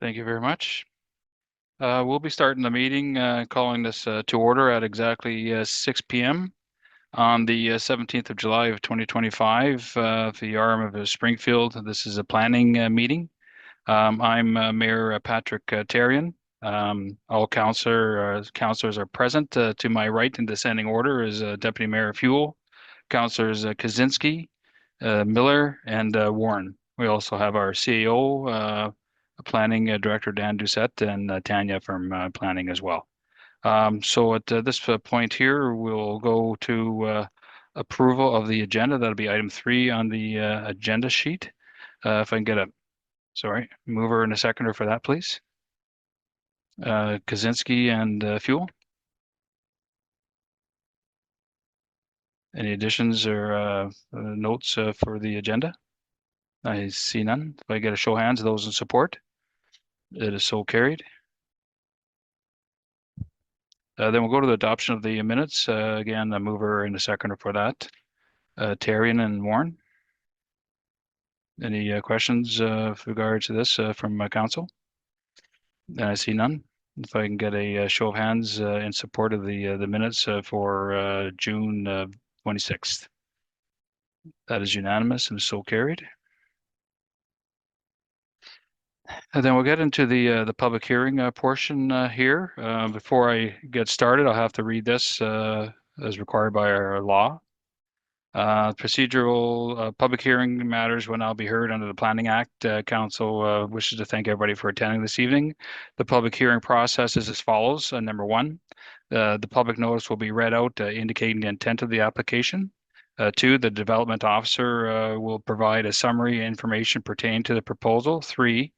Thank you very much. We'll be starting the meeting, calling this to order at exactly 6 p.m. on the 17th of July of 2025 the RM of Springfield. This is a planning meeting. I'm Mayor Patrick Therrien. All councillors are present. To my right in descending order is Deputy Mayor Fuel, Councillors Kaczynski, Miller, and Warren. We also have our CEO, Planning Director Dan Doucette, and Tanya from Planning as well. So at this point here, we'll go to approval of the agenda. That'll be item 3 on the agenda sheet. If I can get a mover and a seconder for that, please. Kaczynski and Fuel. Any additions or notes for the agenda? I see none. If I get a show of hands, those in support. It is so carried. Then we'll go to the adoption of the minutes. Again, a mover and a seconder for that. Therrien and Warren. Any questions with regards to this from council? I see none. If I can get a show of hands in support of the minutes for June 26th. That is unanimous and so carried. And then we'll get into the public hearing portion here. Before I get started, I'll have to read this as required by our law. Procedural public hearing matters will now be heard under the Planning Act. Council wishes to thank everybody for attending this evening. The public hearing process is as follows. Number 1, the public notice will be read out indicating the intent of the application. 2, the development officer will provide a summary information pertaining to the proposal. 3,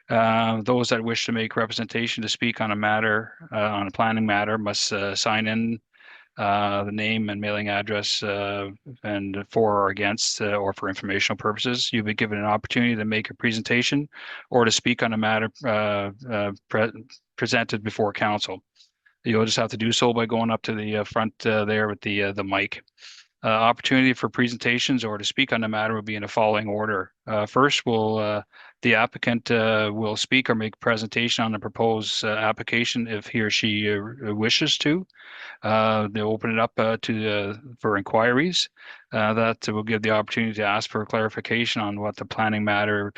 those that wish to make representation to speak on a matter, on a planning matter, must sign in the name and mailing address and for or against or for informational purposes. You'll be given an opportunity to make a presentation or to speak on a matter presented before council. You'll just have to do so by going up to the front there with the mic. Opportunity for presentations or to speak on the matter will be in the following order. First, the applicant will speak or make a presentation on the proposed application if he or she wishes to. They'll open it up for inquiries. That will give the opportunity to ask for clarification on what the planning matter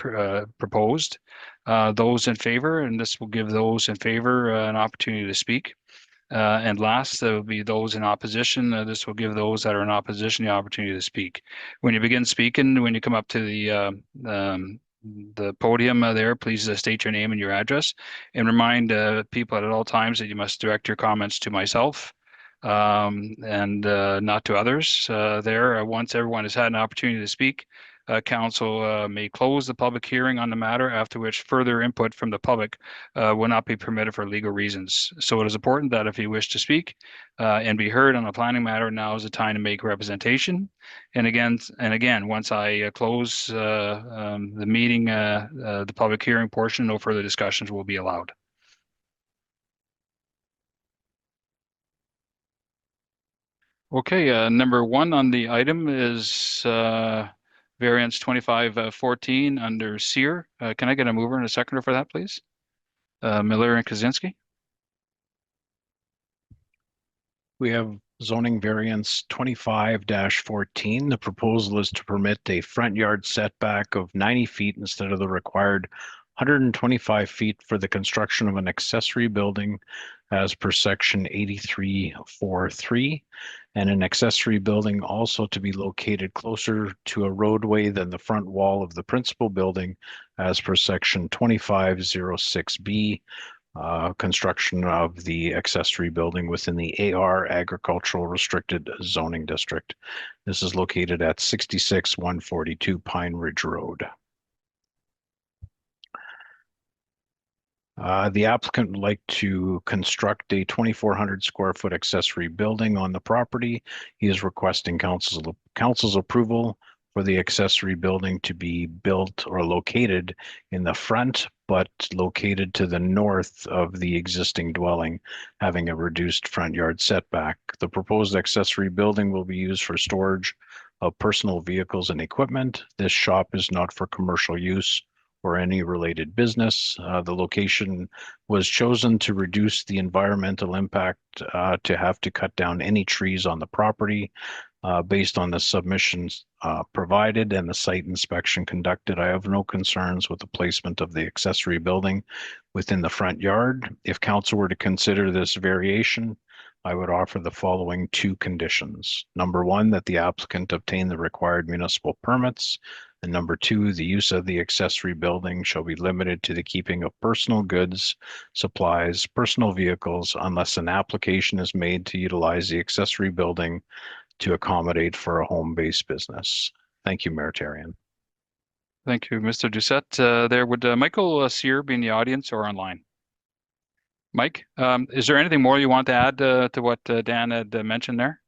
proposed. Those in favor, and this will give those in favor an opportunity to speak. And last, there will be those in opposition. This will give those that are in opposition the opportunity to speak. When you begin speaking, when you come up to the podium there, please state your name and your address, and remind people at all times that you must direct your comments to myself and not to others there. Once everyone has had an opportunity to speak, council may close the public hearing on the matter, after which further input from the public will not be permitted for legal reasons. So it is important that if you wish to speak and be heard on a planning matter, now is the time to make representation. And again, once I close the meeting, the public hearing portion, no further discussions will be allowed. Okay, number 1 on the item is variance 2514 under SEER. Can I get a mover and a seconder for that, please? Miller and Kaczynski. We have zoning variance 25-14. The proposal is to permit a front yard setback of 90 feet instead of the required 125 feet for the construction of an accessory building as per section 83.4.3, and an accessory building also to be located closer to a roadway than the front wall of the principal building as per section 25.06B. Construction of the accessory building within the AR Agricultural Restricted Zoning District. This is located at 66-142 Pineridge Road. The applicant would like to construct a 2,400 square foot accessory building on the property. He is requesting council's approval for the accessory building to be built or located in the front, but located to the north of the existing dwelling, having a reduced front yard setback. The proposed accessory building will be used for storage of personal vehicles and equipment. This shop is not for commercial use or any related business. The location was chosen to reduce the environmental impact to have to cut down any trees on the property. Based on the submissions provided and the site inspection conducted, I have no concerns with the placement of the accessory building within the front yard. If council were to consider this variation, I would offer the following two conditions. Number one, that the applicant obtain the required municipal permits. And number two, the use of the accessory building shall be limited to the keeping of personal goods, supplies, personal vehicles, unless an application is made to utilize the accessory building to accommodate for a home-based business. Thank you, Mayor Tarian. Thank you, Mr. Doucette. There would Michael Sear be in the audience or online? Mike, is there anything more you want to add to what Dan had mentioned there?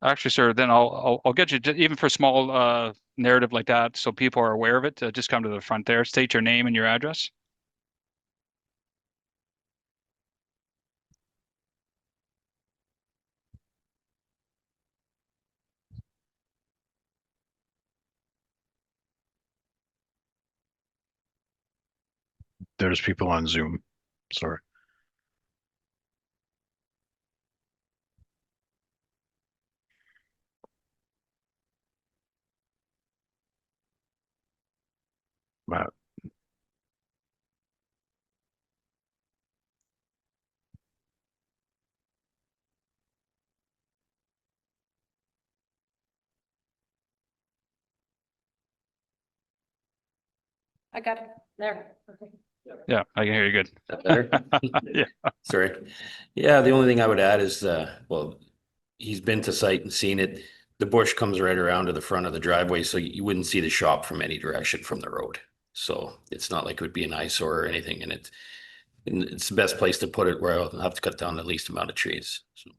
Actually, sir, then I'll get you, even for a small narrative like that, so people are aware of it. Just come to the front there, state your name and your address. There's people on Zoom. Sorry. Matt. I got it there. Okay. Yeah, I can hear you good. Is that better? Yeah. Sorry. Yeah, the only thing I would add is, well, he's been to site and seen it. The bush comes right around to the front of the driveway, so you wouldn't see the shop from any direction from the road. So it's not like it would be an eyesore or anything, and it's the best place to put it where I'll have to cut down the least amount of trees. So,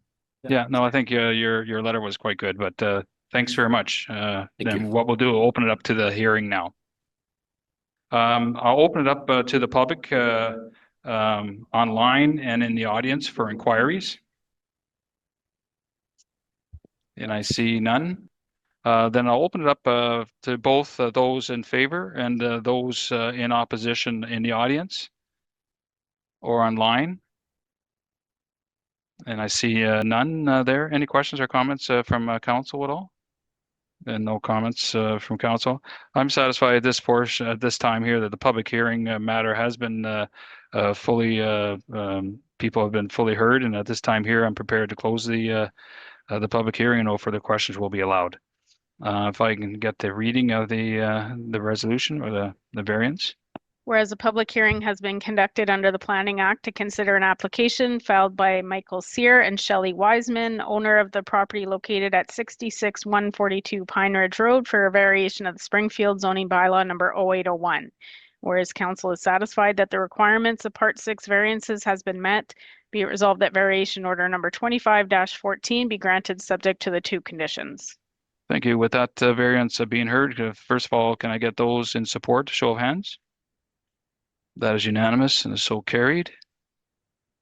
Yeah, no, I think your letter was quite good, but thanks very much. Thank Then you. what we'll do, we'll open it up to the hearing now. I'll open it up to the public online and in the audience for inquiries. And I see none. Then I'll open it up to both those in favor and those in opposition in the audience or online. And I see none there. Any questions or comments from council at all? And no comments from council. I'm satisfied at this portion, at this time here, that the public hearing matter has been fully, people have been fully heard. And at this time here, I'm prepared to close the public hearing and no further questions will be allowed. If I can get the reading of the resolution or the variance. Whereas a public hearing has been conducted under the Planning Act to consider an application filed by Michael Sear and Shelley Wiseman, owner of the property located at 66-142 Pineridge Road, for a variation of the Springfield zoning bylaw number 0801. Whereas council is satisfied that the requirements of Part 6 variances has been met, be it resolved that variation order number 25-14 be granted subject to the two conditions. Thank you. With that variance being heard, first of all, can I get those in support? Show of hands. That is unanimous and is so carried.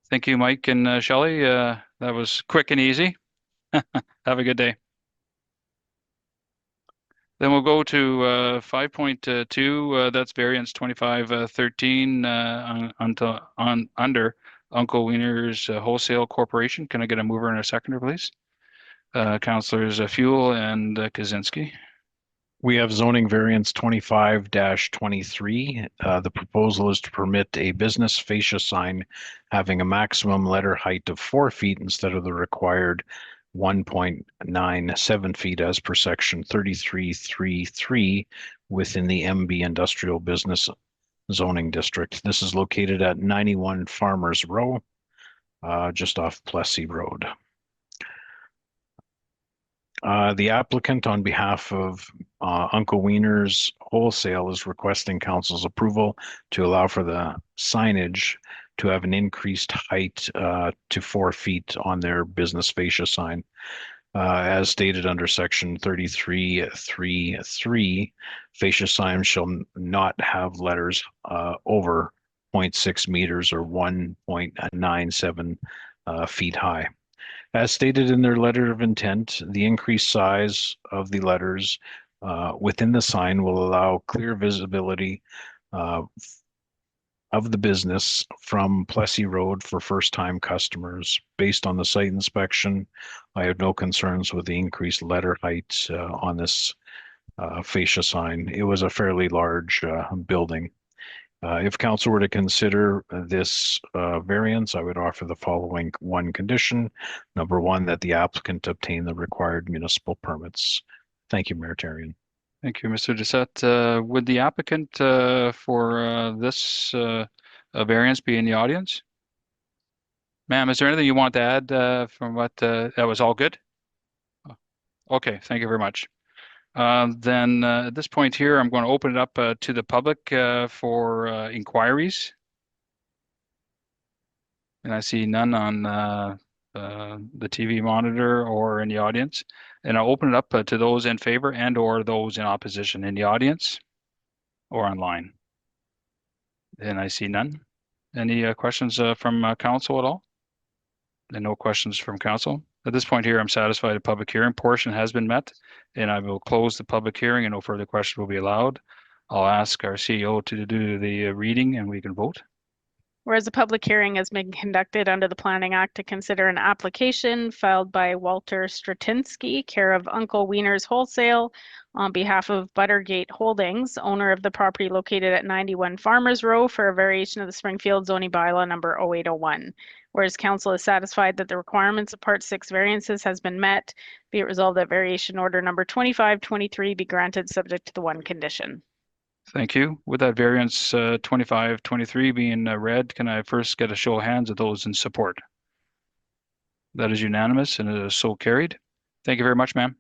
Thank you, Mike and Shelley. That was quick and easy. Have a good day. Then we'll go to 5.2. That's variance 2513 under Uncle Wiener's Wholesale Corporation. Can I get a mover and a seconder, please? Councilors Fuel and Kaczynski. We have zoning variance 25-23. The proposal is to permit a business fascia sign having a maximum letter height of 4 feet instead of the required 1.97 feet as per section 3333 within the MB Industrial Business Zoning District. This is located at 91 Farmers Row, just off Plessy Road. The applicant, on behalf of Uncle Wiener's Wholesale, is requesting council's approval to allow for the signage to have an increased height to 4 feet on their business fascia sign. As stated under section 3333, fascia signs shall not have letters over 0.6 meters or 1.97 feet high. As stated in their letter of intent, the increased size of the letters within the sign will allow clear visibility uh, of the business from Plessy Road for first-time customers. Based on the site inspection, I have no concerns with the increased letter height on this fascia sign. It was a fairly large building. If council were to consider this variance, I would offer the following one condition. Number one, that the applicant obtain the required municipal permits. Thank you, Mayor Tarian. Thank you, Mr. Doucette. Would the applicant for this variance be in the audience? Ma'am, is there anything you want to add from what that was all good? Okay, thank you very much. Then at this point here, I'm going to open it up to the public for inquiries. And I see none on the TV monitor or in the audience. And I'll open it up to those in favor and or those in opposition in the audience or online. And I see none. Any questions from council at all? And no questions from council. At this point here, I'm satisfied the public hearing portion has been met, and I will close the public hearing and no further questions will be allowed. I'll ask our CEO to do the reading and we can vote. Whereas a public hearing has been conducted under the Planning Act to consider an application filed by Walter Stratinsky, care of Uncle Wiener's Wholesale, on behalf of Buttergate Holdings, owner of the property located at 91 Farmers Row, for a variation of the Springfield zoning bylaw number 0801. Whereas council is satisfied that the requirements of Part 6 variances has been met, be it resolved that variation order number 2523 be granted subject to the one condition. Thank you. With that variance 2523 being read, can I first get a show of hands of those in support? That is unanimous and it is so carried. Thank you very much, ma'am.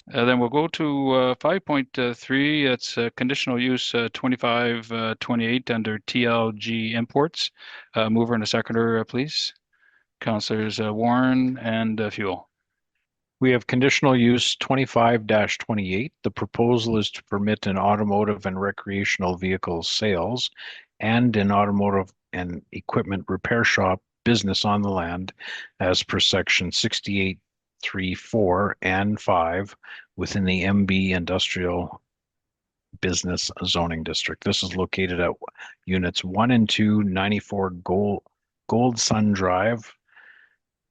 Then we'll go to 5.3. It's conditional use 2528 under TLG imports. Mover and a seconder, please. Councillors Warren and Fuel. We have conditional use 25-28. The proposal is to permit an automotive and recreational vehicle sales and an automotive and equipment repair shop business on the land as per section 68.3.4 and 5 within the MB Industrial Business Zoning District. This is located at units 1 and 2, 94 Gold Sun Drive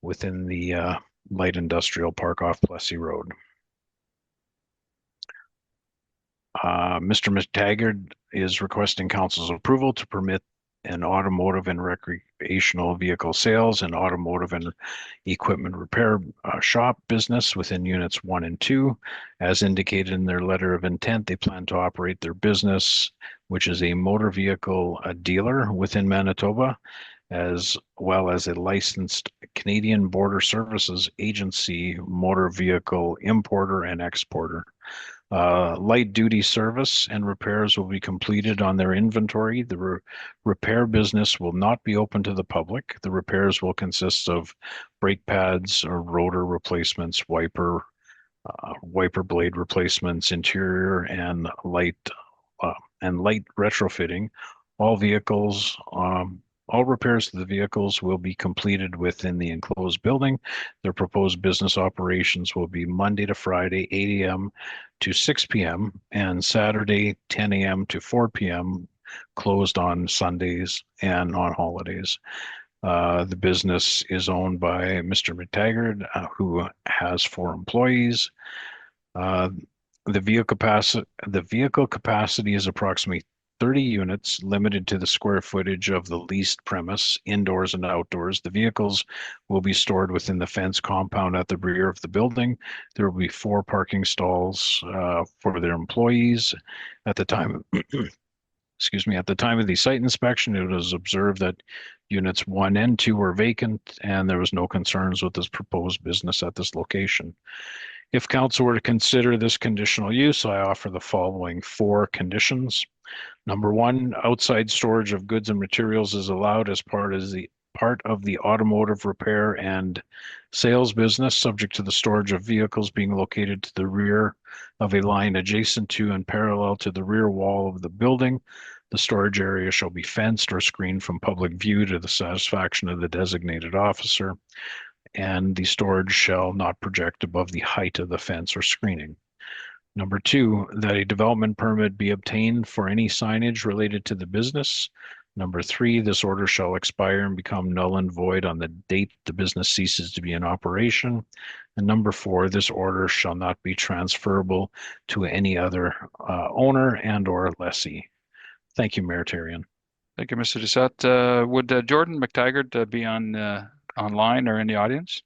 within the light industrial park off Plessy Road. Mr. McTaggart is requesting council's approval to permit an automotive and recreational vehicle sales and automotive and equipment repair shop business within units 1 and 2. As indicated in their letter of intent, they plan to operate their business, which is a motor vehicle dealer within Manitoba, as well as a licensed Canadian Border Services Agency motor vehicle importer and exporter. Light duty service and repairs will be completed on their inventory. The repair business will not be open to the public. The repairs will consist of brake pads or rotor replacements, wiper blade replacements, interior and light retrofitting. All repairs to the vehicles will be completed within the enclosed building. Their proposed business operations will be Monday to Friday, 8 a.m. to 6 p.m. and Saturday, 10 a.m. to 4 p.m., closed on Sundays and on holidays. The business is owned by Mr. McTaggart, who has 4 employees. The vehicle capacity is approximately 30 units, limited to the square footage of the leased premise, indoors and outdoors. The vehicles will be stored within the fence compound at the rear of the building. There will be 4 parking stalls for their employees. At the time, at the time of the site inspection, it was observed that units 1 and 2 were vacant, and there was no concerns with this proposed business at this location. If council were to consider this conditional use, I offer the following 4 conditions. Number 1, outside storage of goods and materials is allowed as part of the automotive repair and sales business, subject to the storage of vehicles being located to the rear of a line adjacent to and parallel to the rear wall of the building. The storage area shall be fenced or screened from public view to the satisfaction of the designated officer, and the storage shall not project above the height of the fence or screening. Number 2, that a development permit be obtained for any signage related to the business. Number 3, this order shall expire and become null and void on the date the business ceases to be in operation. And number 4, this order shall not be transferable to any other owner and or lessee. Thank you, Mayor Therrien. Thank you, Mr. Doucette. Would Jordan McTaggart be on online or in the audience?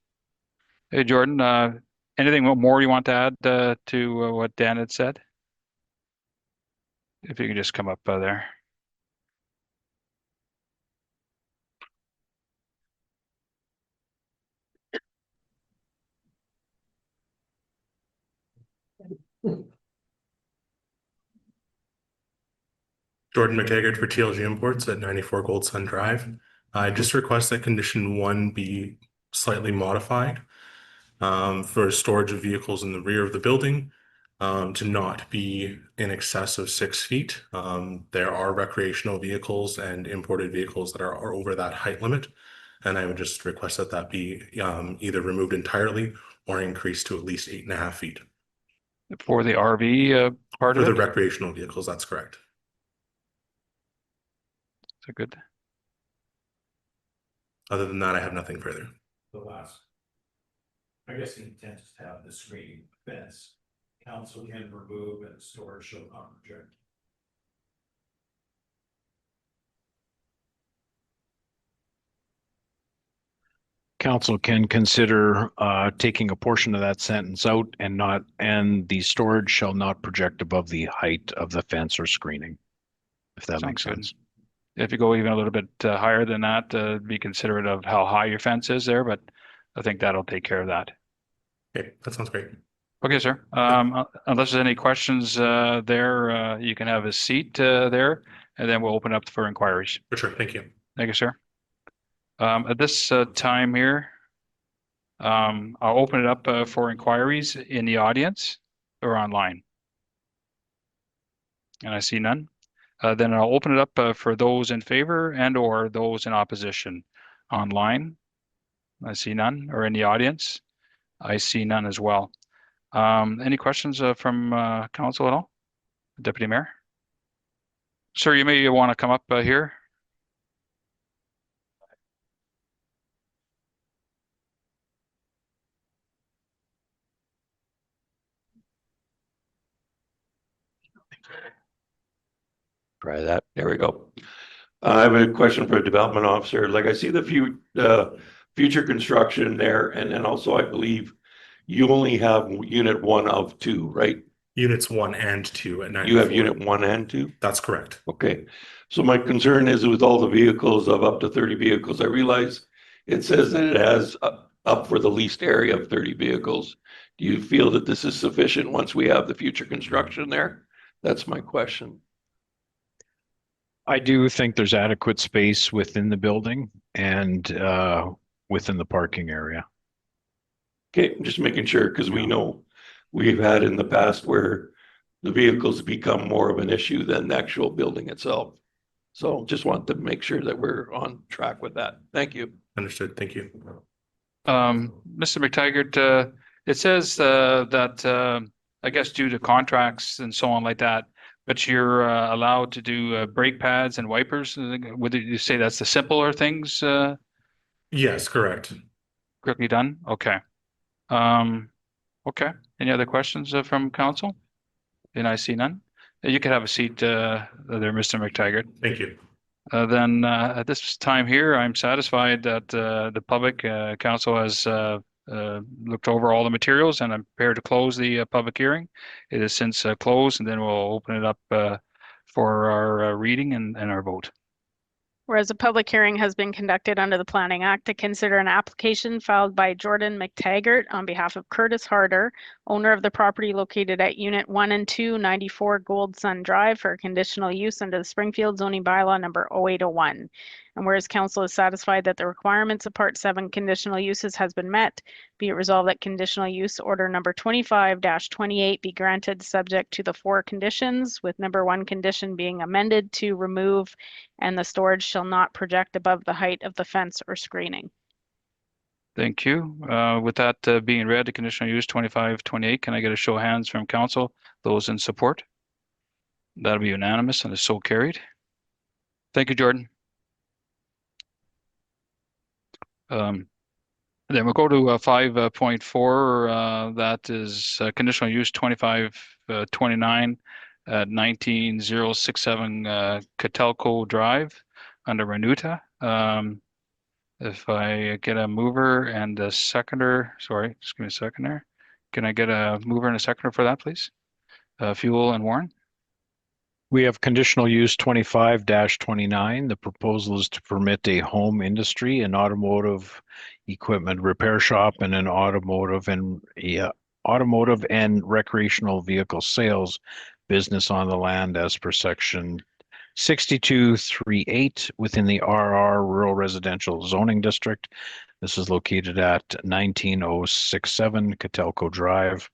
Hey, Jordan, anything more you want to add to what Dan had said? If you can just come up there. Jordan McTaggart for TLG Imports at 94 Gold Sun Drive. I just request that condition 1 be slightly modified for storage of vehicles in the rear of the building to not be in excess of 6 feet. There are recreational vehicles and imported vehicles that are over that height limit, and I would just request that that be either removed entirely or increased to at least 8.5 feet. For the RV part For of the it? recreational vehicles, that's correct. So good. Other than that, I have nothing further. The last. I guess the intent is to have the screening fence. Council can remove and storage shall not project. Council can consider taking a portion of that sentence out and the storage shall not project above the height of the fence or screening, if that makes Sounds good. sense. If you go even a little bit higher than that, be considerate of how high your fence is there, but I think that'll take care of that. Okay, that sounds great. Okay, sir. Unless there's any questions there, you can have a seat there, and then we'll open up for inquiries. For sure, thank you. Thank you, sir. At this time here, I'll open it up for inquiries in the audience or online. And I see none. Then I'll open it up for those in favor and or those in opposition online. I see none, or in the audience. I see none as well. Any questions from council at all? Deputy Mayor? Sir, you may want to come up here. Try that. There we go. I have a question for a development officer. Like I see the future construction there, and then also I believe you only have unit 1 of 2, right? Units 1 and 2 at 94. You have unit 1 and 2? That's correct. Okay. So my concern is with all the vehicles of up to 30 vehicles, I realize it says that it has up for the leased area of 30 vehicles. Do you feel that this is sufficient once we have the future construction there? That's my question. I do think there's adequate space within the building and within the parking area. Okay, I'm just making sure because we know we've had in the past where the vehicles become more of an issue than the actual building itself. So just want to make sure that we're on track with that. Thank you. Understood. Thank you. Mr. McTaggart, it says that I guess due to contracts and so on like that, but you're allowed to do brake pads and wipers. Would you say that's the simpler things? Yes, correct. Quickly done? Okay. Okay. Any other questions from council? And I see none. You can have a seat there, Mr. McTaggart. Thank you. Then at this time here, I'm satisfied that the public council has looked over all the materials, and I'm prepared to close the public hearing. It is since closed, and then we'll open it up for our reading and our vote. Whereas a public hearing has been conducted under the Planning Act to consider an application filed by Jordan McTaggart on behalf of Curtis Harder, owner of the property located at Unit 1 and 2, 94 Gold Sun Drive for conditional use under the Springfield zoning bylaw number 0801. And whereas council is satisfied that the requirements of Part 7 conditional uses has been met, be it resolved that conditional use order number 25-28 be granted subject to the 4 conditions, with number 1 condition being amended to remove and the storage shall not project above the height of the fence or screening. Thank you. With that being read, the conditional use 25-28, can I get a show of hands from council? Those in support? That'll be unanimous and is so carried. Thank you, Jordan. Then we'll go to 5.4. That is conditional use 25-29 at 19067 Kotelko Drive under Ranouta. If I get a mover and a seconder, sorry, just give me a second there. Can I get a mover and a seconder for that, please? Fuel and Warren. We have conditional use 25-29. The proposal is to permit a home industry, an automotive equipment repair shop, and an automotive and recreational vehicle sales business on the land as per section 6238 within the RR Rural Residential Zoning District. This is located at 19067 Kotelko Drive.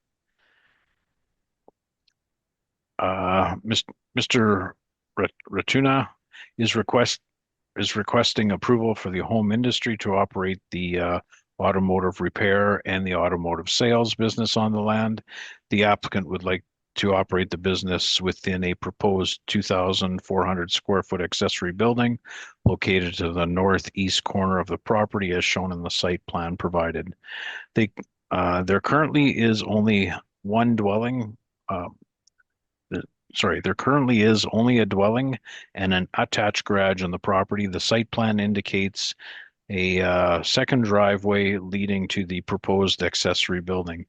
Mr. Ranouta is requesting approval for the home industry to operate the automotive repair and the automotive sales business on the land. The applicant would like to operate the business within a proposed 2,400 square foot accessory building located to the northeast corner of the property as shown in the site plan provided. There currently is only one dwelling. There currently is only a dwelling and an attached garage on the property. The site plan indicates a second driveway leading to the proposed accessory building.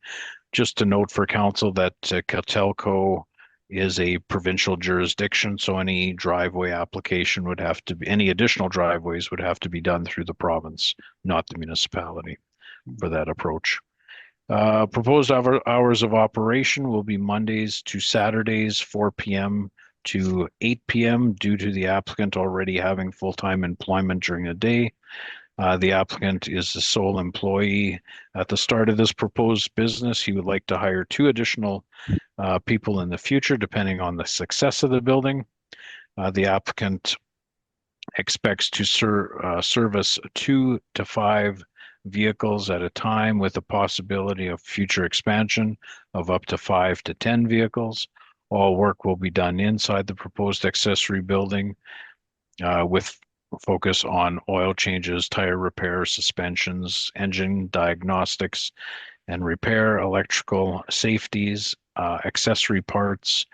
Just to note for council that Kotelko is a provincial jurisdiction, so any driveway application would have to be, any additional driveways would have to be done through the province, not the municipality for that approach. Proposed hours of operation will be Mondays to Saturdays, 4 p.m. to 8 p.m. due to the applicant already having full-time employment during the day. The applicant is the sole employee. At the start of this proposed business, he would like to hire 2 additional people in the future, depending on the success of the building. The applicant expects to service 2 to 5 vehicles at a time with the possibility of future expansion of up to 5 to 10 vehicles. All work will be done inside the proposed accessory building with focus on oil changes, tire repair, suspensions, engine diagnostics and repair, electrical safeties, accessory parts,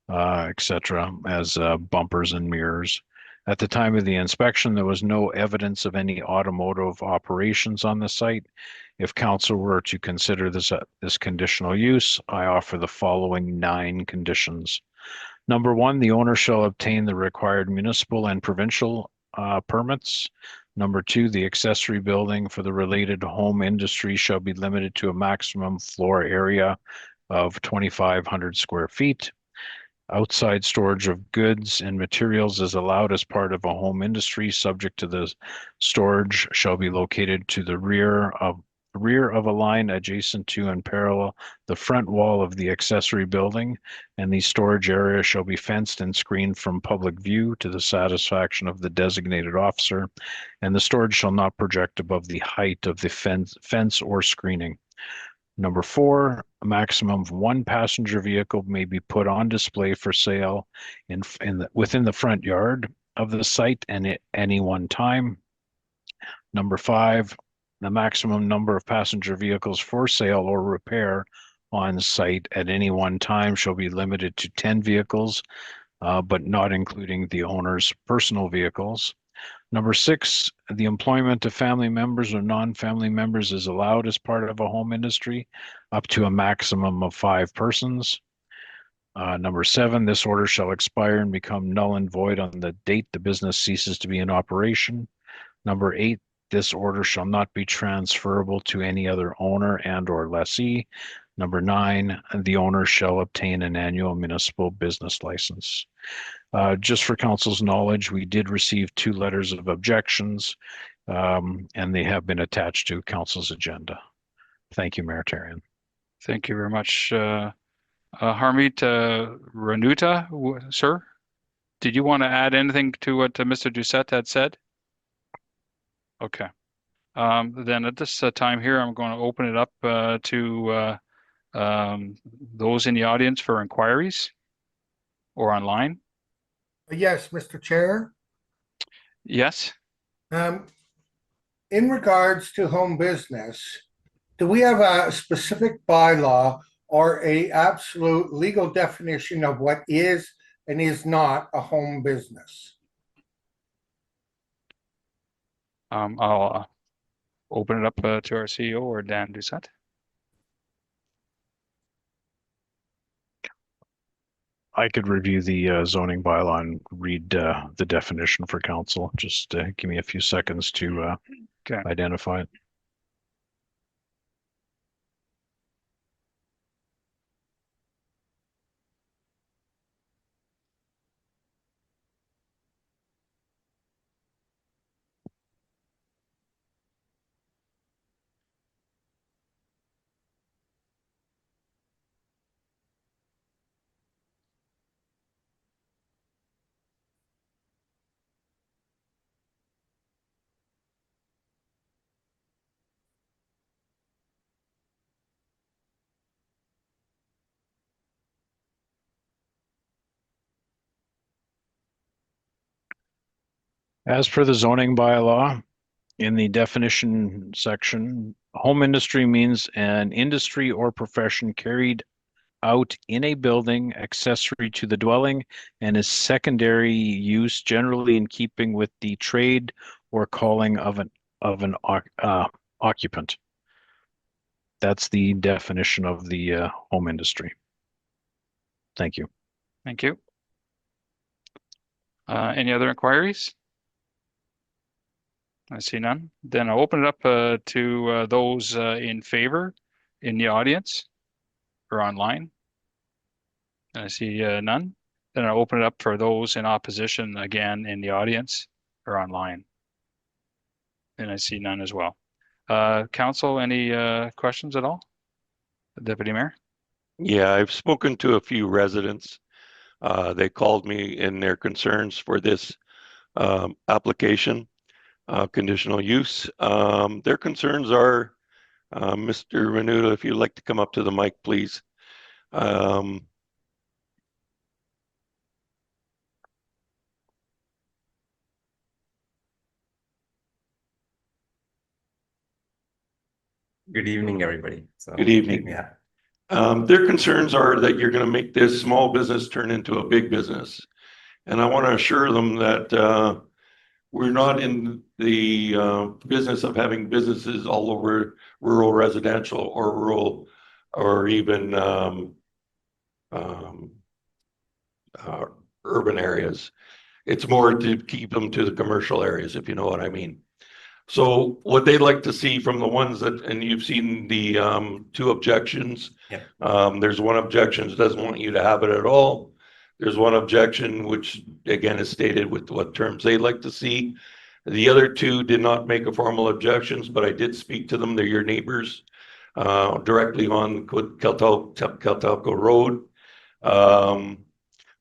etc., as bumpers and mirrors. At the time of the inspection, there was no evidence of any automotive operations on the site. If council were to consider this conditional use, I offer the following 9 conditions. Number 1, the owner shall obtain the required municipal and provincial permits. Number 2, the accessory building for the related home industry shall be limited to a maximum floor area of 2,500 square feet. Outside storage of goods and materials is allowed as part of a home industry, subject to the storage shall be located to the rear of a line adjacent to and parallel the front wall of the accessory building, and the storage area shall be fenced and screened from public view to the satisfaction of the designated officer, and the storage shall not project above the height of the fence or screening. Number 4, a maximum of 1 passenger vehicle may be put on display for sale within the front yard of the site and at any one time. Number 5, the maximum number of passenger vehicles for sale or repair on site at any one time shall be limited to 10 vehicles, but not including the owner's personal vehicles. Number 6, the employment of family members or non-family members is allowed as part of a home industry, up to a maximum of 5 persons. Number 7, this order shall expire and become null and void on the date the business ceases to be in operation. Number 8, this order shall not be transferable to any other owner and or lessee. Number 9, the owner shall obtain an annual municipal business license. Just for council's knowledge, we did receive 2 letters of objections, and they have been attached to council's agenda. Thank you, Mayor Tarian. Thank you very much. Harmeet Ranouta, sir, did you want to add anything to what Mr. Doucette had said? Okay. Then at this time here, I'm going to open it up to those in the audience for inquiries or online. Yes, Mr. Chair. Yes. In regards to home business, do we have a specific bylaw or a absolute legal definition of what is and is not a home business? I'll open it up to our CEO or Dan Doucette. I could review the zoning bylaw and read the definition for council. Just give me a few seconds to Okay. identify it. As per the zoning bylaw, in the definition section, home industry means an industry or profession carried out in a building accessory to the dwelling and is secondary use generally in keeping with the trade or calling of an occupant. That's the definition of the home industry. Thank you. Thank you. Any other inquiries? I see none. Then I'll open it up to those in favor in the audience or online. And I see none. Then I'll open it up for those in opposition again in the audience or online. And I see none as well. Council, any questions at all? Deputy Mayor? Yeah, I've spoken to a few residents. They called me in their concerns for this application, conditional use. Their concerns are, Mr. Ranouta, if you'd like to come up to the mic, please. Good evening, everybody. Good evening. Yeah. Their concerns are that you're going to make this small business turn into a big business. And I want to assure them that we're not in the business of having businesses all over rural residential or rural or even urban areas. It's more to keep them to the commercial areas, if you know what I mean. So what they'd like to see from the ones that, and you've seen the 2 objections. Yeah. There's one objection that doesn't want you to have it at all. There's one objection, which again is stated with what terms they'd like to see. The other 2 did not make a formal objections, but I did speak to them. They're your neighbors directly on Kotelko Road.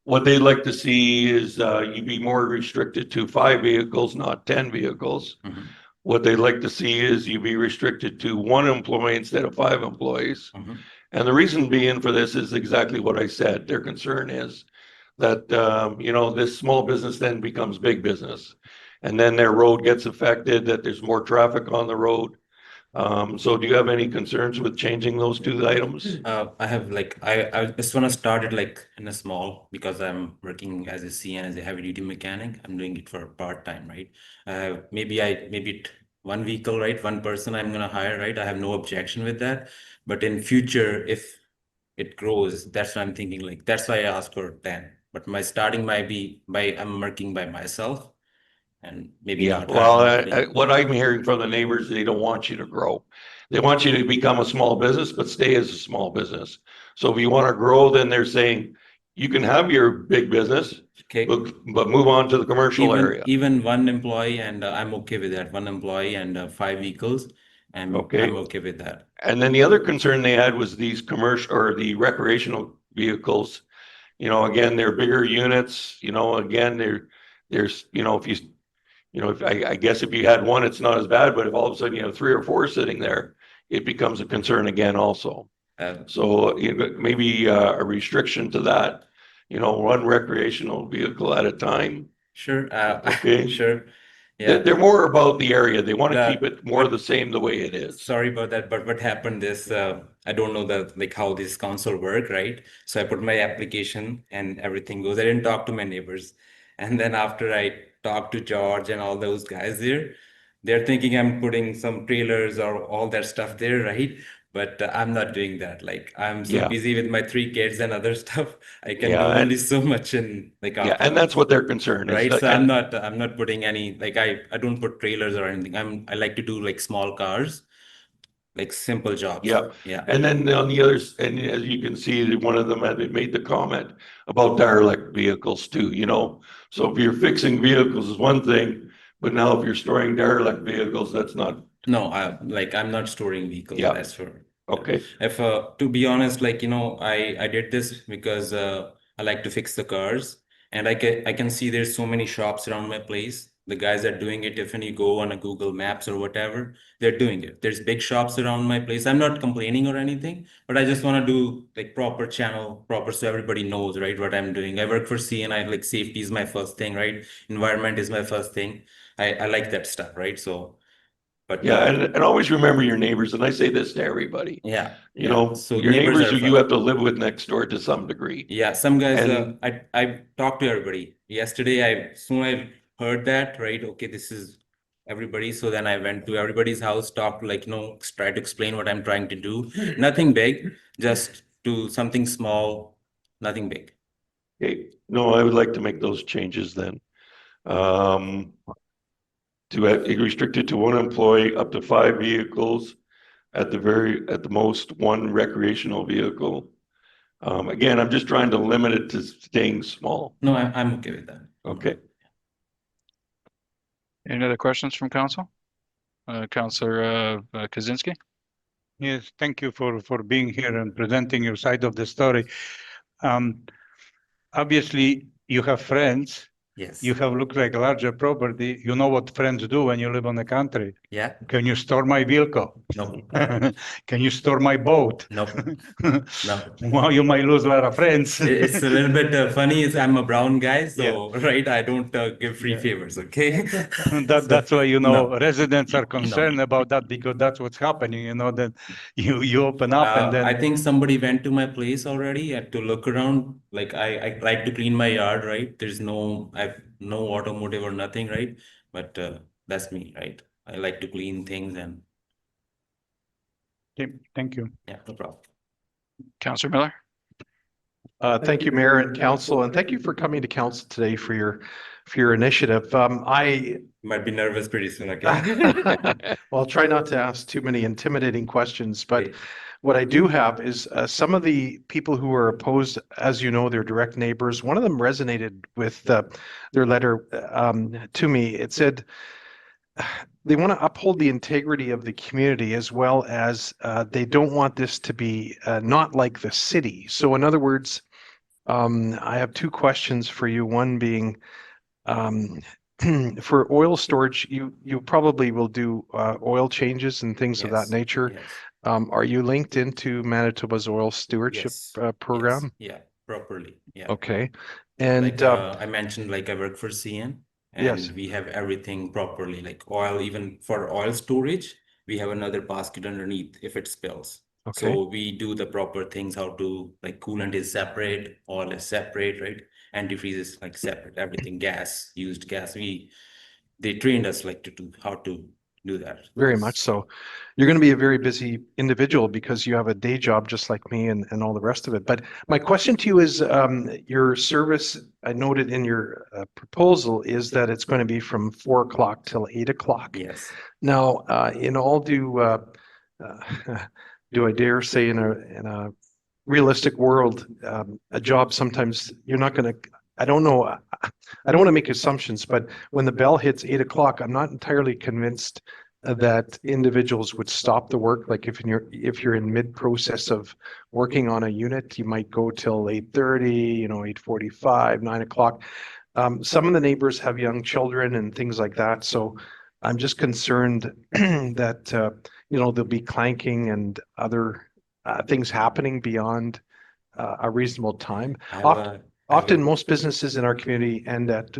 What they'd like to see is you be more restricted to 5 vehicles, not 10 vehicles. Mm-hmm. What they'd like to see is you be restricted to 1 employee instead of 5 employees. Mm-hmm. And the reason being for this is exactly what I said. Their concern is that, this small business then becomes big business. And then their road gets affected, that there's more traffic on the road. So do you have any concerns with changing those 2 items? I have I just want to start it in a small, because I'm working as a CN, as a heavy duty mechanic. I'm doing it for part-time, right? Maybe 1 vehicle, right? 1 person I'm going to hire, right? I have no objection with that. But in future, if it grows, that's what I'm thinking, that's why I asked for 10. But my starting might be I'm working by myself. And maybe Yeah, not. well, what I'm hearing from the neighbors, they don't want you to grow. They want you to become a small business, but stay as a small business. So if you want to grow, then they're saying You can have your big business, Okay. but move on to the commercial area. Even one employee, and I'm okay with that. One employee and 5 vehicles, and Okay. I'm okay with that. And then the other concern they had was these commercial or the recreational vehicles. You know, again, they're bigger units, you know, again, there's, you know, if you, you know, if I guess if you had one, it's not as bad, but if all of a sudden you have 3 or 4 sitting there, it becomes a concern again also. So you know, maybe a restriction to that, you know, one recreational vehicle at a time. Sure. Okay. Sure. Yeah. They're more about the area. They want to The- keep it more the same the way it is. Sorry about that, but what happened is I don't know how this council work, right? So I put my application and everything goes. I didn't talk to my neighbors, and then after I talked to George and all those guys there, they're thinking I'm putting some trailers or all that stuff there, right? But I'm not doing that. Like I'm so Yeah. busy with my 3 kids and other stuff. I can Yeah, do and- only so much in like Yeah, after and that's what their concern is. right. that- So and- I'm not putting any like I don't put trailers or anything. I like to do like small cars, like simple jobs. Yeah. Yeah. And then on the others, and as you can see, one of them had made the comment about derelict vehicles too, you know? So if you're fixing vehicles is one thing, but now if you're storing derelict vehicles, that's not, No, I'm not storing vehicles. Yeah. That's for okay. if to be honest, like I did this because I like to fix the cars, and I can see there's so many shops around my place. The guys are doing it. If you go on a Google Maps or whatever, they're doing it. There's big shops around my place. I'm not complaining or anything, but I just want to do like proper so everybody knows, right, what I'm doing. I work for CNI, like safety is my first thing, right? Environment is my first thing. I like that stuff, right? So, but Yeah, and always remember your neighbors, and I say this to everybody, yeah, you know, so your neighbors are who you fun. have to live with next door to some degree. Yeah, some guys, And- I talked to everybody. Yesterday, I heard that, right? Okay, this is everybody. So then I went to everybody's house, talked, like, try to explain what I'm trying to do. Nothing big, just do something small, nothing big. Okay, no, I would like to make those changes then. To have it restricted to 1 employee, up to 5 vehicles, at the most 1 recreational vehicle. Again, I'm just trying to limit it to staying small. No, I'm okay with that. Okay. Any other questions from council? Councillor Kaczynski? Yes, thank you for being here and presenting your side of the story. Obviously, you have friends. Yes. You have looked like a larger property. You know what friends do when you live on the country. Yeah. Can you store my vehicle? No. Can you store my boat? No. No. Well, you might lose a lot of friends. It's a little bit funny. Is I'm a brown guy, so right, I don't give free favors. Okay. That's why No. residents are concerned about that, because that's what's happening. That you open up and then I think somebody went to my place already to look around. Like I like to clean my yard, right? There's I've no automotive or nothing, right? But that's me, right? I like to clean things and Okay, thank you. yeah, no problem. Councillor Miller? Thank you, Mayor and Council, and thank you for coming to Council today for your initiative. I Might be nervous pretty soon, okay? well, I'll try not to ask too many intimidating questions, but Okay. what I do have is some of the people who are opposed, as you know, they're direct neighbors. One of them resonated with their letter to me. It said they want to uphold the integrity of the community, as well as they don't want this to be not like the city. So in other words, I have 2 questions for you. One being, for oil storage, you probably will do oil changes and things of that Yes, nature. yes, Are you linked into Manitoba's oil stewardship yes, program? yes, yeah, properly, yeah. Okay. And Like I mentioned, like I work for CN, and Yes. we have everything properly, like oil, even for oil storage, we have another basket underneath if it spills. Okay. So we do the proper things, how to, like, coolant is separate, oil is separate, right? Antifreeze is like separate, everything, gas, used gas. They trained us like to do how to do that. very much so. You're going to be a very busy individual because you have a day job just like me and all the rest of it. But my question to you is, your service, I noted in your proposal, is that it's going to be from 4 o'clock till 8 o'clock. Yes. Now, in all do I dare say in a realistic world, a job sometimes you're not going to, I don't know. I don't want to make assumptions, but when the bell hits 8 o'clock, I'm not entirely convinced that individuals would stop the work. Like if you're in mid process of working on a unit, you might go till 8:30, 8:45, 9 o'clock. Some of the neighbors have young children and things like that. So I'm just concerned that, there'll be clanking and other things happening beyond a reasonable time. Often most businesses in our community end at,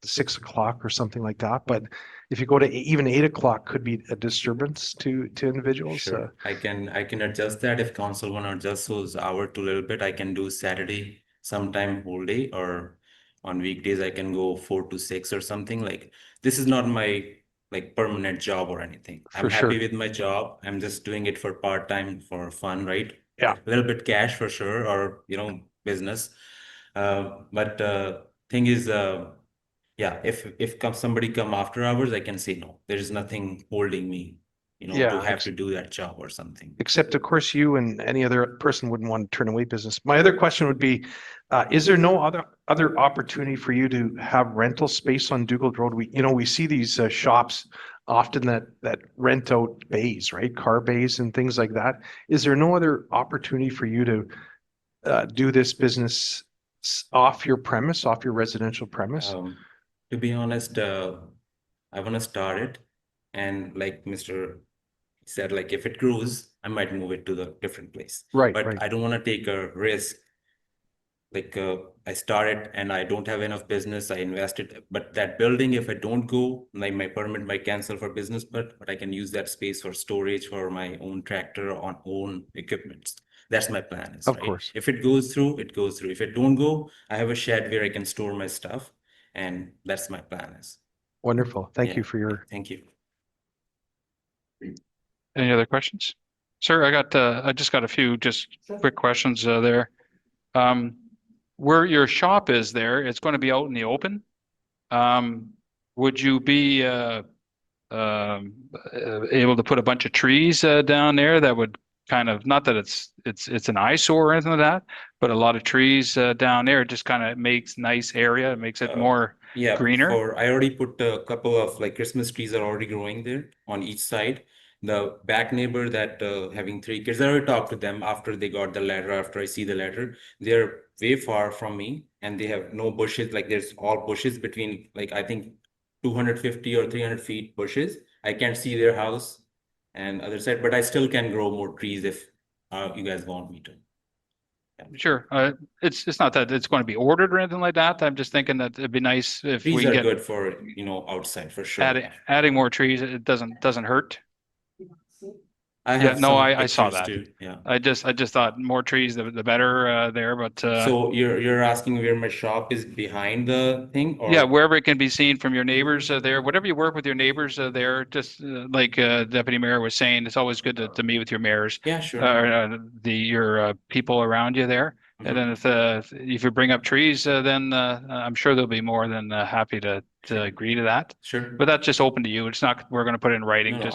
6 o'clock or something like that. But if you go to even 8 o'clock could be a disturbance to individuals. Sure. I can adjust that if council want to adjust those hour to a little bit. I can do Saturday sometime whole day, or on weekdays I can go 4 to 6 or something. Like this is not my like permanent job or anything. I'm happy with my job. I'm just doing it for part-time for fun, right? Yeah. A little bit cash for sure, or business. But thing is, yeah, if somebody come after hours, I can say no. There is nothing holding me, to have to do that job or something. Except, of course, you and any other person wouldn't want to turn away business. My other question would be, is there no other opportunity for you to have rental space on Dugald Road? We see these shops often that rent out bays, right? Car bays and things like that. Is there no other opportunity for you to do this business off your premise, off your residential premise? To be honest, I want to start it, and like Mr. said, like if it grows, I might move it to the different place. Right. But I don't want to take a risk. Like I started and I don't have enough business. I invested, but that building, if I don't go, like my permit might cancel for business, but I can use that space for storage for my own tractor on own equipment. That's my plan. Of course. If it goes through, it goes through. If it don't go, I have a shed where I can store my stuff, and that's my plan is. Wonderful. Thank you for your. Thank you. Any other questions? Sir, I just got a few quick questions there. Where your shop is there, it's going to be out in the open. Would you be able to put a bunch of trees down there that would kind of, not that it's an eyesore or anything like that, but a lot of trees down there just kind of makes nice area, it makes it more greener? I already put a couple of like Christmas trees are already growing there on each side. The back neighbor that having 3 kids, I already talked to them after they got the letter, after I see the letter. They're way far from me and they have no bushes. Like there's all bushes between like, I think 250 or 300 feet bushes. I can't see their house and other side, but I still can grow more trees if you guys want me to. Yeah. Sure. It's not that it's going to be ordered or anything like that. I'm just thinking that it'd be nice if trees we are get good for, outside for sure. Adding more trees, it doesn't hurt. I have I saw that. Too. Yeah. I just thought more trees the better there, but so you're asking where my shop is behind the thing, or yeah, wherever it can be seen from your neighbors there, whatever you work with your neighbors there, just like Deputy Mayor was saying, it's always good to meet with your mayors. Yeah, sure. Your people around you there. And then if you bring up trees, then I'm sure they'll be more than happy to agree to that. Sure. But that's just open to you. It's not, we're going to put it in writing. No,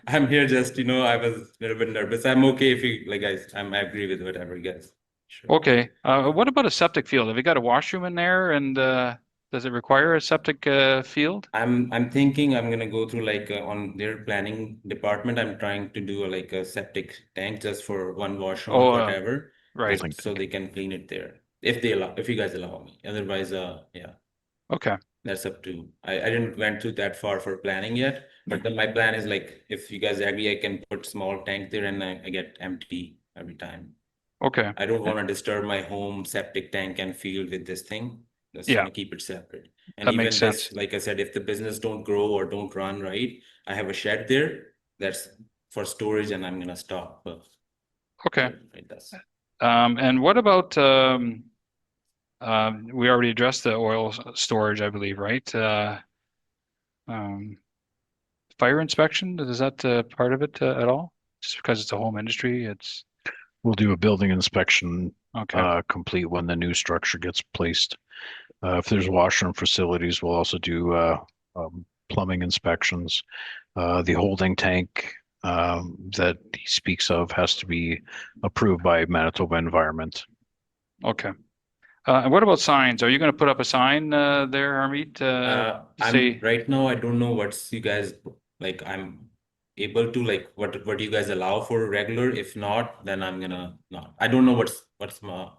I'm here just, I was a little bit nervous. I'm okay if you, like guys, I agree with whatever you guys. Sure. Okay. What about a septic field? Have you got a washroom in there, and does it require a septic field? I'm thinking I'm gonna go through like on their planning department. I'm trying to do like a septic tank just for one washroom or whatever. Right. So they can clean it there if you guys allow me. Otherwise, yeah. Okay. That's up to, I didn't went through that far for planning yet, but then my plan is like, if you guys agree, I can put small tank there and I get empty every time. Okay. I don't want to disturb my home septic tank and field with this thing. Just want to keep it separate. And that even makes sense. like I said, if the business don't grow or don't run right, I have a shed there that's for storage and I'm gonna stop. Okay. It does. And what about we already addressed the oil storage, I believe, right? Fire inspection, is that part of it at all? Just because it's a home industry, we'll do a building inspection okay. complete when the new structure gets placed. If there's washroom facilities, we'll also do plumbing inspections. The holding tank that he speaks of has to be approved by Manitoba Environment. Okay. And what about signs? Are you going to put up a sign there, Harmeet? Say, Right now, I don't know what's you guys, like, I'm able to, like, what you guys allow for regular. If not, then I'm gonna not. I don't know what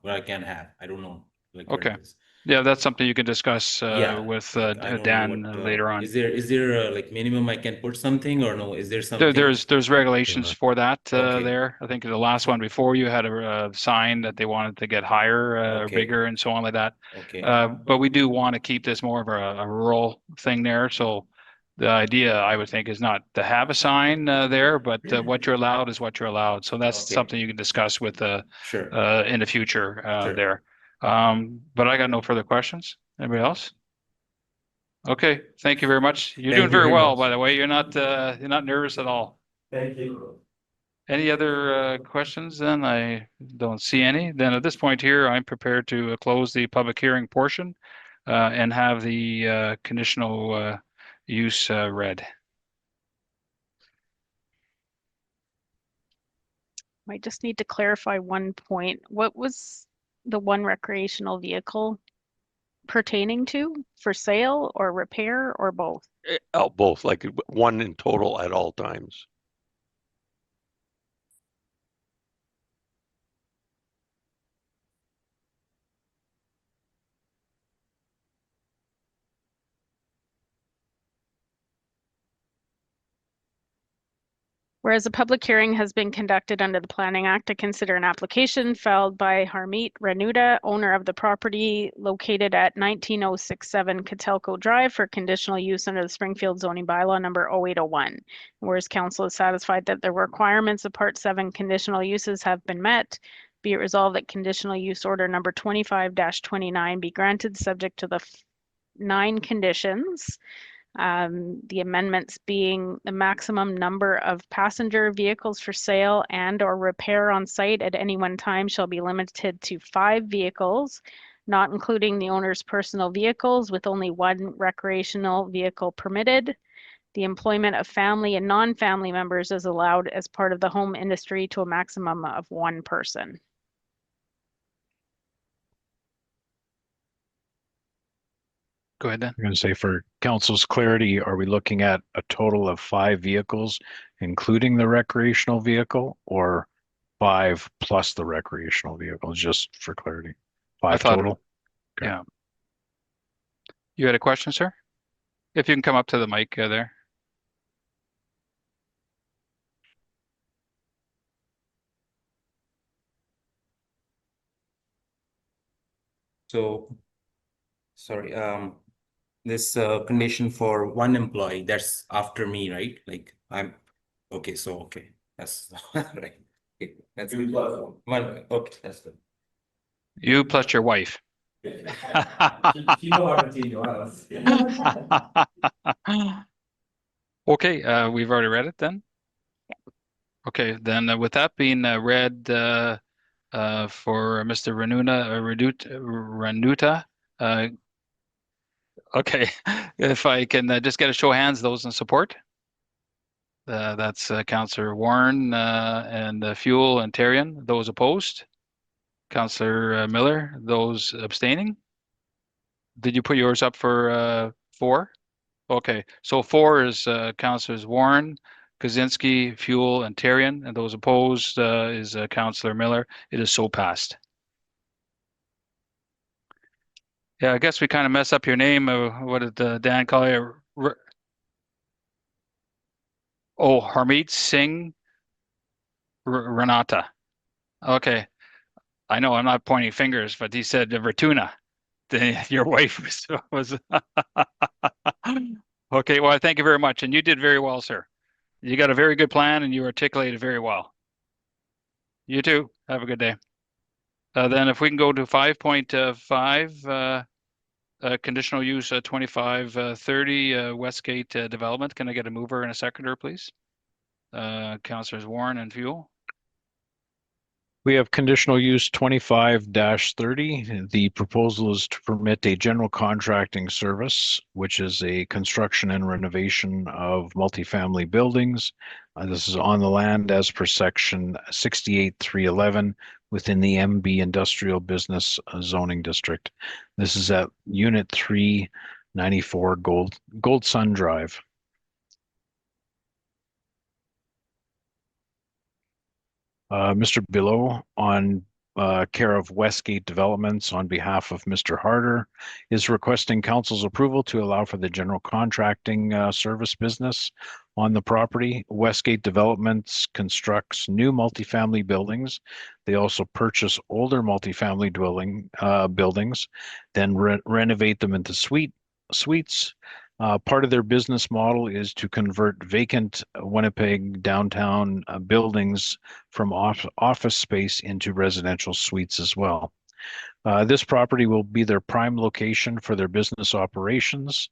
I can have. I don't know, like, what okay. it is. Yeah, that's something you can discuss Yeah, with like, I don't know Dan what, later on. Is there like minimum I can put something, or no? Is there something? There's regulations for that Okay. there. I think the last one before you had a sign that they wanted to get higher, Okay. bigger, and so on like that. Okay. But we do want to keep this more of a rural thing there. So the idea, I would think, is not to have a sign there, but what you're allowed is what you're allowed. So that's Okay. something you can discuss with Sure. in the future Sure. there. But I got no further questions. Anybody else? Okay, thank you very much. You're Thank doing you very very well, much. by the way. You're not nervous at all. Thank you. Any other questions then? I don't see any. Then at this point here, I'm prepared to close the public hearing portion and have the conditional use read. I just need to clarify one point. What was the one recreational vehicle pertaining to, for sale or repair or both? Oh, both, like one in total at all times. Whereas a public hearing has been conducted under the Planning Act to consider an application filed by Harmeet Ranouta, owner of the property located at 19067 Kotelko Drive for conditional use under the Springfield zoning bylaw number 0801. Whereas council is satisfied that the requirements of Part 7 conditional uses have been met, be it resolved that conditional use order number 25-29 be granted subject to the 9 conditions. The amendments being the maximum number of passenger vehicles for sale and or repair on site at any one time shall be limited to 5 vehicles, not including the owner's personal vehicles, with only 1 recreational vehicle permitted. The employment of family and non-family members is allowed as part of the home industry to a maximum of 1 person. Go ahead, Dan. I'm going to say for council's clarity, are we looking at a total of 5 vehicles, including the recreational vehicle, or 5 plus the recreational vehicle? Just for clarity, 5 thought- total. Okay. Yeah. You had a question, sir? If you can come up to the mic there. So, sorry, this condition for 1 employee, that's after me, right? Like, okay, so, okay, that's right. Okay, that's good. 1, okay, that's good. You plus your wife. Okay, we've already read it then? Okay, then with that being read for Mr. Ranouta, okay, if I can just get a show of hands, those in support. That's Councillor Warren and Fuel and Terrian. Those opposed? Councillor Miller, those abstaining? Did you put yours up for 4? Okay, so 4 is Councillors Warren, Kaczynski, Fuel, and Terrian, and those opposed is Councillor Miller. It is so passed. Yeah, I guess we kind of mess up your name. What did Dan call you? Oh, Harmeet Singh Ranouta. Okay, I know I'm not pointing fingers, but he said Ratuna. Your wife was okay. Well, thank you very much, and you did very well, sir. You got a very good plan, and you articulated very well. You too. Have a good day. Then, if we can go to 5.5, conditional use 2530 Westgate development. Can I get a mover and a seconder, please? Councillors Warren and Fuel. We have conditional use 25-30. The proposal is to permit a general contracting service, which is a construction and renovation of multifamily buildings. This is on the land as per section 68-311 within the MB Industrial Business Zoning District. This is at Unit 394 Gold Sun Drive. Mr. Below, on care of Westgate Developments on behalf of Mr. Harder, is requesting council's approval to allow for the general contracting service business on the property. Westgate Developments constructs new multifamily buildings. They also purchase older multifamily buildings, then renovate them into suites. Part of their business model is to convert vacant Winnipeg downtown buildings from office space into residential suites as well. This property will be their prime location for their business operations.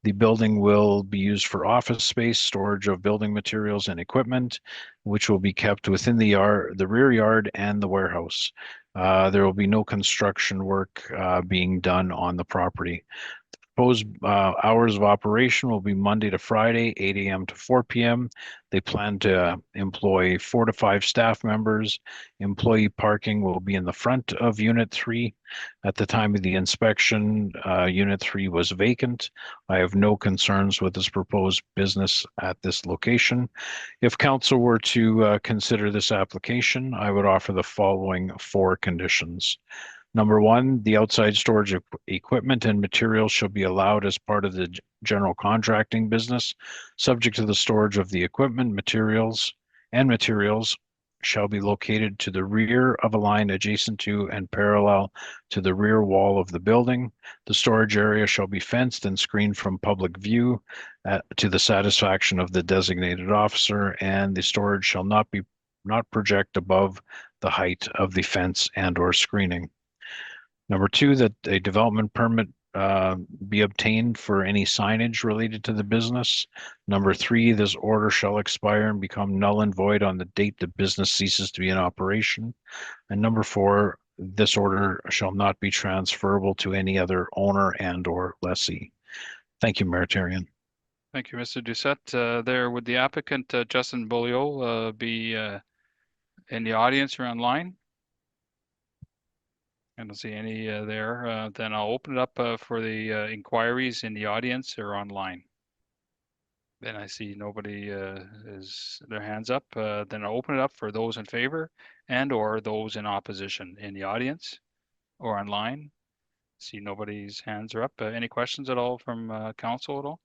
The building will be used for office space, storage of building materials and equipment, which will be kept within the rear yard and the warehouse. There will be no construction work being done on the property. Proposed hours of operation will be Monday to Friday, 8 a.m. to 4 p.m. They plan to employ 4 to 5 staff members. Employee parking will be in the front of Unit 3. At the time of the inspection, Unit 3 was vacant. I have no concerns with this proposed business at this location. If council were to consider this application, I would offer the following 4 conditions. Number 1, the outside storage of equipment and materials shall be allowed as part of the general contracting business, subject to the storage of the equipment, materials shall be located to the rear of a line adjacent to and parallel to the rear wall of the building. The storage area shall be fenced and screened from public view to the satisfaction of the designated officer, and the storage shall not project above the height of the fence and or screening. Number 2, that a development permit be obtained for any signage related to the business. Number 3, this order shall expire and become null and void on the date the business ceases to be in operation. And number 4, this order shall not be transferable to any other owner and or lessee. Thank you, Mayor Therrien. Thank you, Mr. Doucette. There, would the applicant, Justin Beaulieu, be in the audience or online? I don't see any there. Then I'll open it up for the inquiries in the audience or online. Then I see nobody is their hands up. Then I'll open it up for those in favor and or those in opposition in the audience or online. See nobody's hands are up. Any questions at all from council at all?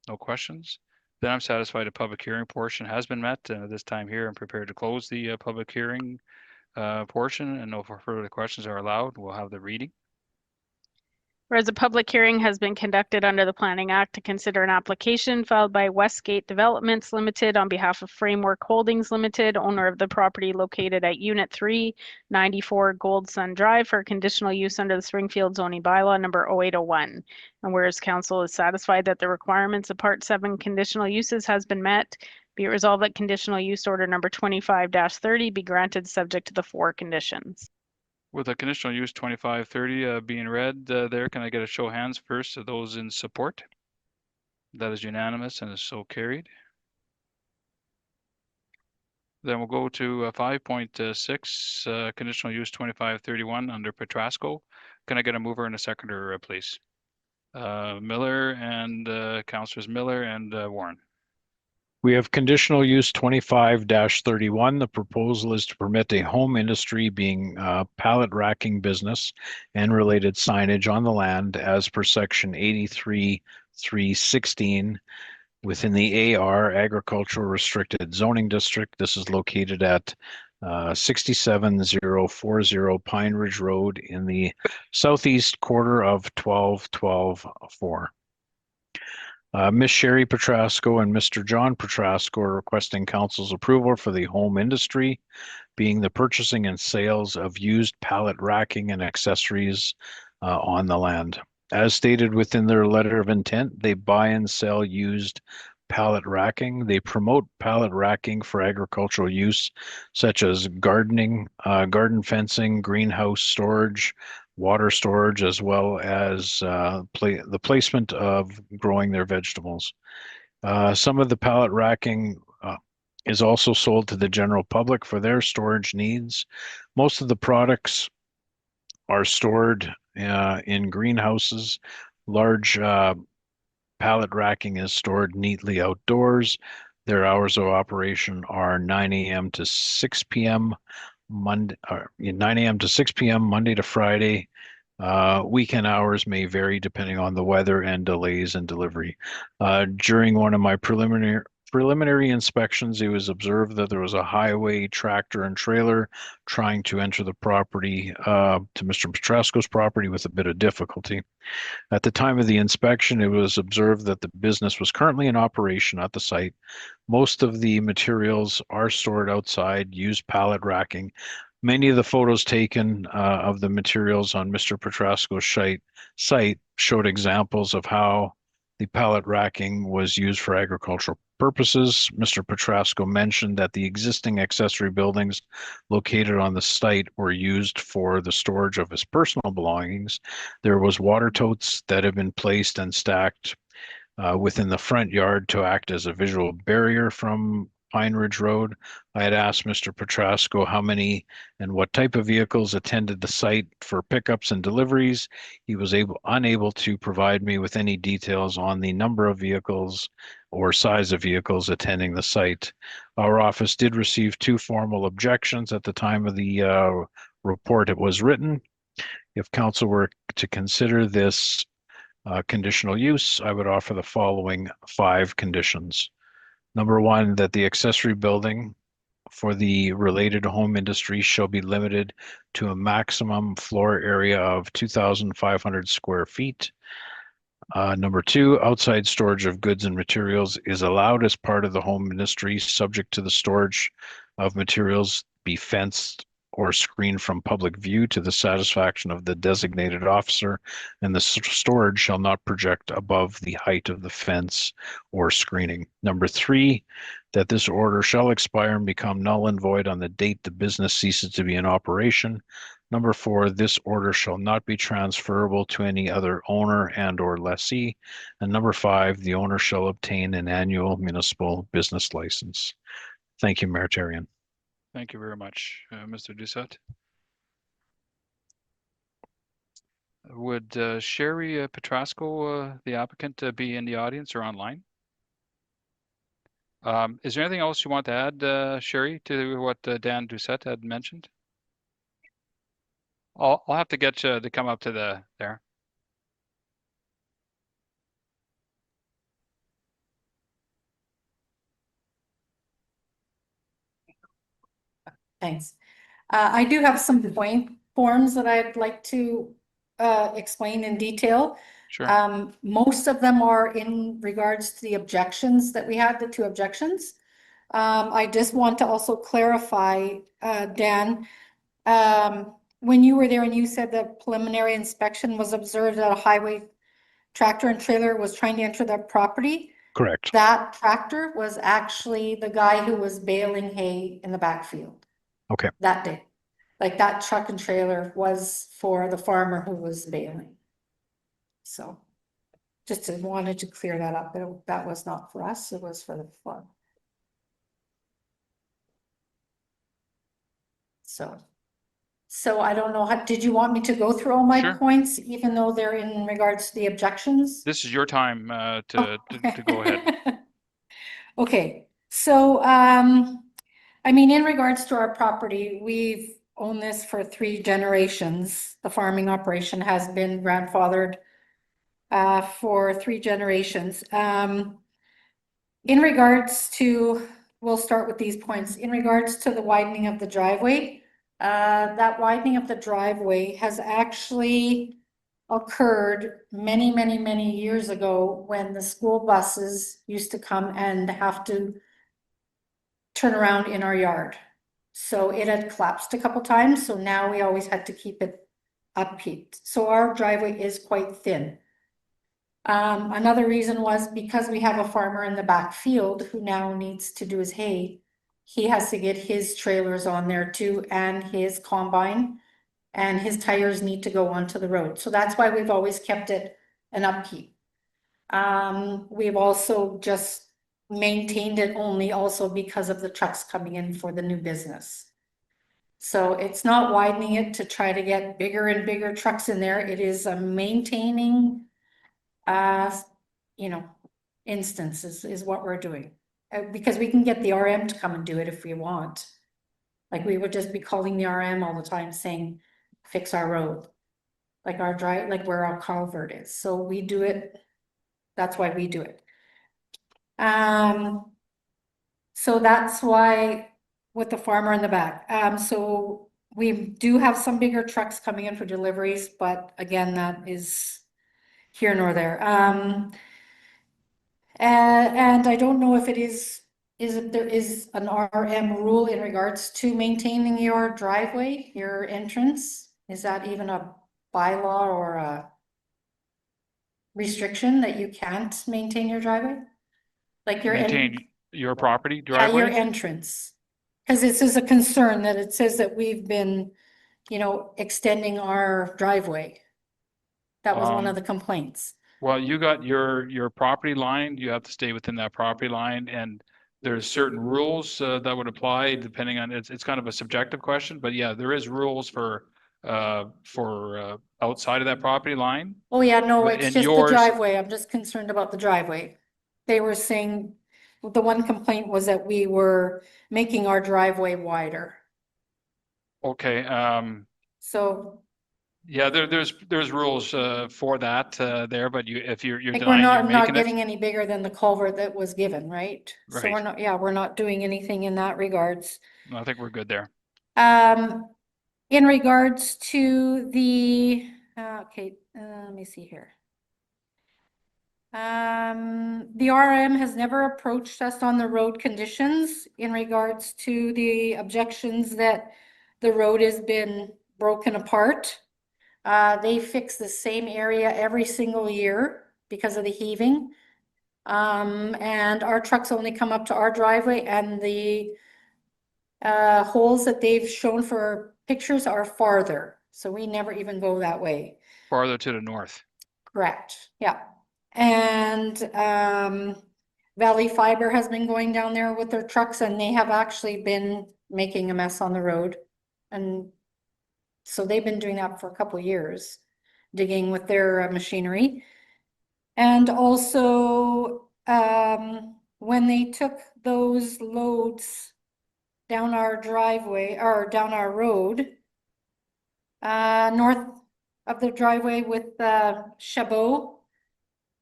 No questions. Then I'm satisfied the public hearing portion has been met. This time here, I'm prepared to close the public hearing portion, and no further questions are allowed. We'll have the reading. Whereas a public hearing has been conducted under the Planning Act to consider an application filed by Westgate Developments Limited on behalf of Framework Holdings Limited, owner of the property located at Unit 394 Gold Sun Drive for conditional use under the Springfield zoning bylaw number 0801. And whereas council is satisfied that the requirements of Part 7 conditional uses has been met, be it resolved that conditional use order number 25-30 be granted subject to the 4 conditions. With a conditional use 2530 being read there, can I get a show of hands first of those in support? That is unanimous and is so carried. Then we'll go to 5.6, conditional use 2531 under Petrasko. Can I get a mover and a seconder, please? Miller and Councilors Miller and Warren. We have conditional use 25-31. The proposal is to permit a home industry being pallet racking business and related signage on the land as per section 83-316 within the AR Agricultural Restricted Zoning District. This is located at 67040 Pineridge Road in the southeast quarter of 12-12-4. Ms. Sherry Petrasko and Mr. John Petrasko are requesting council's approval for the home industry, being the purchasing and sales of used pallet racking and accessories on the land. As stated within their letter of intent, they buy and sell used pallet racking. They promote pallet racking for agricultural use, such as gardening, garden fencing, greenhouse storage, water storage, as well as the placement of growing their vegetables. Some of the pallet racking is also sold to the general public for their storage needs. Most of the products are stored in greenhouses. Large pallet racking is stored neatly outdoors. Their hours of operation are 9 a.m. to 6 p.m. Monday, 9 a.m. to 6 p.m. Monday to Friday. Weekend hours may vary depending on the weather and delays in delivery. During one of my preliminary inspections, it was observed that there was a highway tractor and trailer trying to enter the property, to Mr. Petrasko's property with a bit of difficulty. At the time of the inspection, it was observed that the business was currently in operation at the site. Most of the materials are stored outside, used pallet racking. Many of the photos taken of the materials on Mr. Petrasko's site showed examples of how the pallet racking was used for agricultural purposes. Mr. Petrasko mentioned that the existing accessory buildings located on the site were used for the storage of his personal belongings. There was water totes that have been placed and stacked within the front yard to act as a visual barrier from Pineridge Road. I had asked Mr. Petrasko how many and what type of vehicles attended the site for pickups and deliveries. He was unable to provide me with any details on the number of vehicles or size of vehicles attending the site. Our office did receive 2 formal objections at the time of the report it was written. If council were to consider this conditional use, I would offer the following 5 conditions. Number 1, that the accessory building for the related home industry shall be limited to a maximum floor area of 2,500 square feet. Number 2, outside storage of goods and materials is allowed as part of the home industry, subject to the storage of materials be fenced or screened from public view to the satisfaction of the designated officer, and the storage shall not project above the height of the fence or screening. Number 3, that this order shall expire and become null and void on the date the business ceases to be in operation. Number 4, this order shall not be transferable to any other owner and or lessee. And number 5, the owner shall obtain an annual municipal business license. Thank you, Mayor Therrien. Thank you very much, Mr. Doucette. Would Sherry Petrasko, the applicant, be in the audience or online? Is there anything else you want to add, Sherry, to what Dan Doucette had mentioned? I'll have to get you to come up to there. Thanks. I do have some point forms that I'd like to explain in detail. Sure. Most of them are in regards to the objections that we had, the 2 objections. I just want to also clarify, Dan, when you were there and you said the preliminary inspection was observed that a highway tractor and trailer was trying to enter the property. Correct. That tractor was actually the guy who was baling hay in the backfield. Okay. That day. Like that truck and trailer was for the farmer who was baling. So just wanted to clear that up. That was not for us, it was for the farm. So I don't know, did you want me to go through all my Sure. points, even though they're in regards to the objections? This is your time to go ahead. Okay, so I mean, in regards to our property, we've owned this for 3 generations. The farming operation has been grandfathered for 3 generations. In regards to, we'll start with these points. In regards to the widening of the driveway, that widening of the driveway has actually occurred many, many, many years ago when the school buses used to come and have to turn around in our yard. So it had collapsed a couple times, so now we always had to keep it upkeep. So our driveway is quite thin. Another reason was because we have a farmer in the back field who now needs to do his hay. He has to get his trailers on there too, and his combine, and his tires need to go onto the road. So that's why we've always kept it an upkeep. We've also just maintained it only also because of the trucks coming in for the new business. So it's not widening it to try to get bigger and bigger trucks in there. It is a maintaining, you know, instance is what we're doing. Because we can get the RM to come and do it if we want. Like we would just be calling the RM all the time saying, fix our road. Like our drive, like where our culvert is. So we do it. That's why we do it. So that's why with the farmer in the back. So we do have some bigger trucks coming in for deliveries, but again, that is here nor there. And I don't know if it is if there is an RM rule in regards to maintaining your driveway, your entrance? Is that even a bylaw or a restriction that you can't maintain your driveway? Like your Maintain your property yeah, your driveway? entrance. Because this is a concern that it says that we've been, you know, extending our driveway. That was one of the complaints. Well, you got your property line, you have to stay within that property line, and there's certain rules that would apply depending on, it's kind of a subjective question, but yeah, there is rules for outside of that property line. Oh, yeah, no, But it's in just the yours- driveway. I'm just concerned about the driveway. They were saying, the one complaint was that we were making our driveway wider. Okay, So yeah, there's rules for that there, but if you're like we're denying you're not making it, getting any bigger than the culvert that was given, right? So we're Right. not, yeah, we're not doing anything in that regards. I think we're good there. In regards to the, okay, let me see here. The RM has never approached us on the road conditions in regards to the objections that the road has been broken apart. They fix the same area every single year because of the heaving. And our trucks only come up to our driveway, and the holes that they've shown for pictures are farther. So we never even go that way. Farther to the north. Correct, yeah. And Valley Fiber has been going down there with their trucks, and they have actually been making a mess on the road. And so they've been doing that for a couple of years, digging with their machinery. And also, when they took those loads down our driveway or down our road, north of the driveway with Chabot,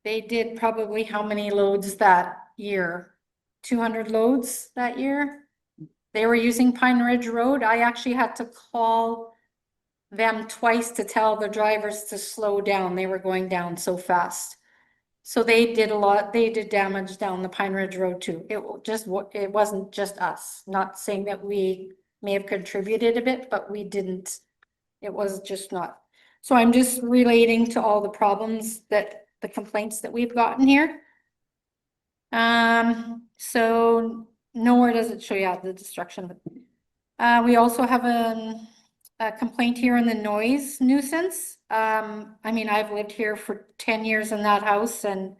they did probably how many loads that year? 200 loads that year. They were using Pineridge Road. I actually had to call them twice to tell the drivers to slow down. They were going down so fast. So they did a lot, they did damage down the Pineridge Road too. It wasn't just us, not saying that we may have contributed a bit, but we didn't. It was just not. So I'm just relating to all the problems that the complaints that we've gotten here. So nowhere does it show you the destruction of it. We also have a complaint here in the noise nuisance. I mean, I've lived here for 10 years in that house, and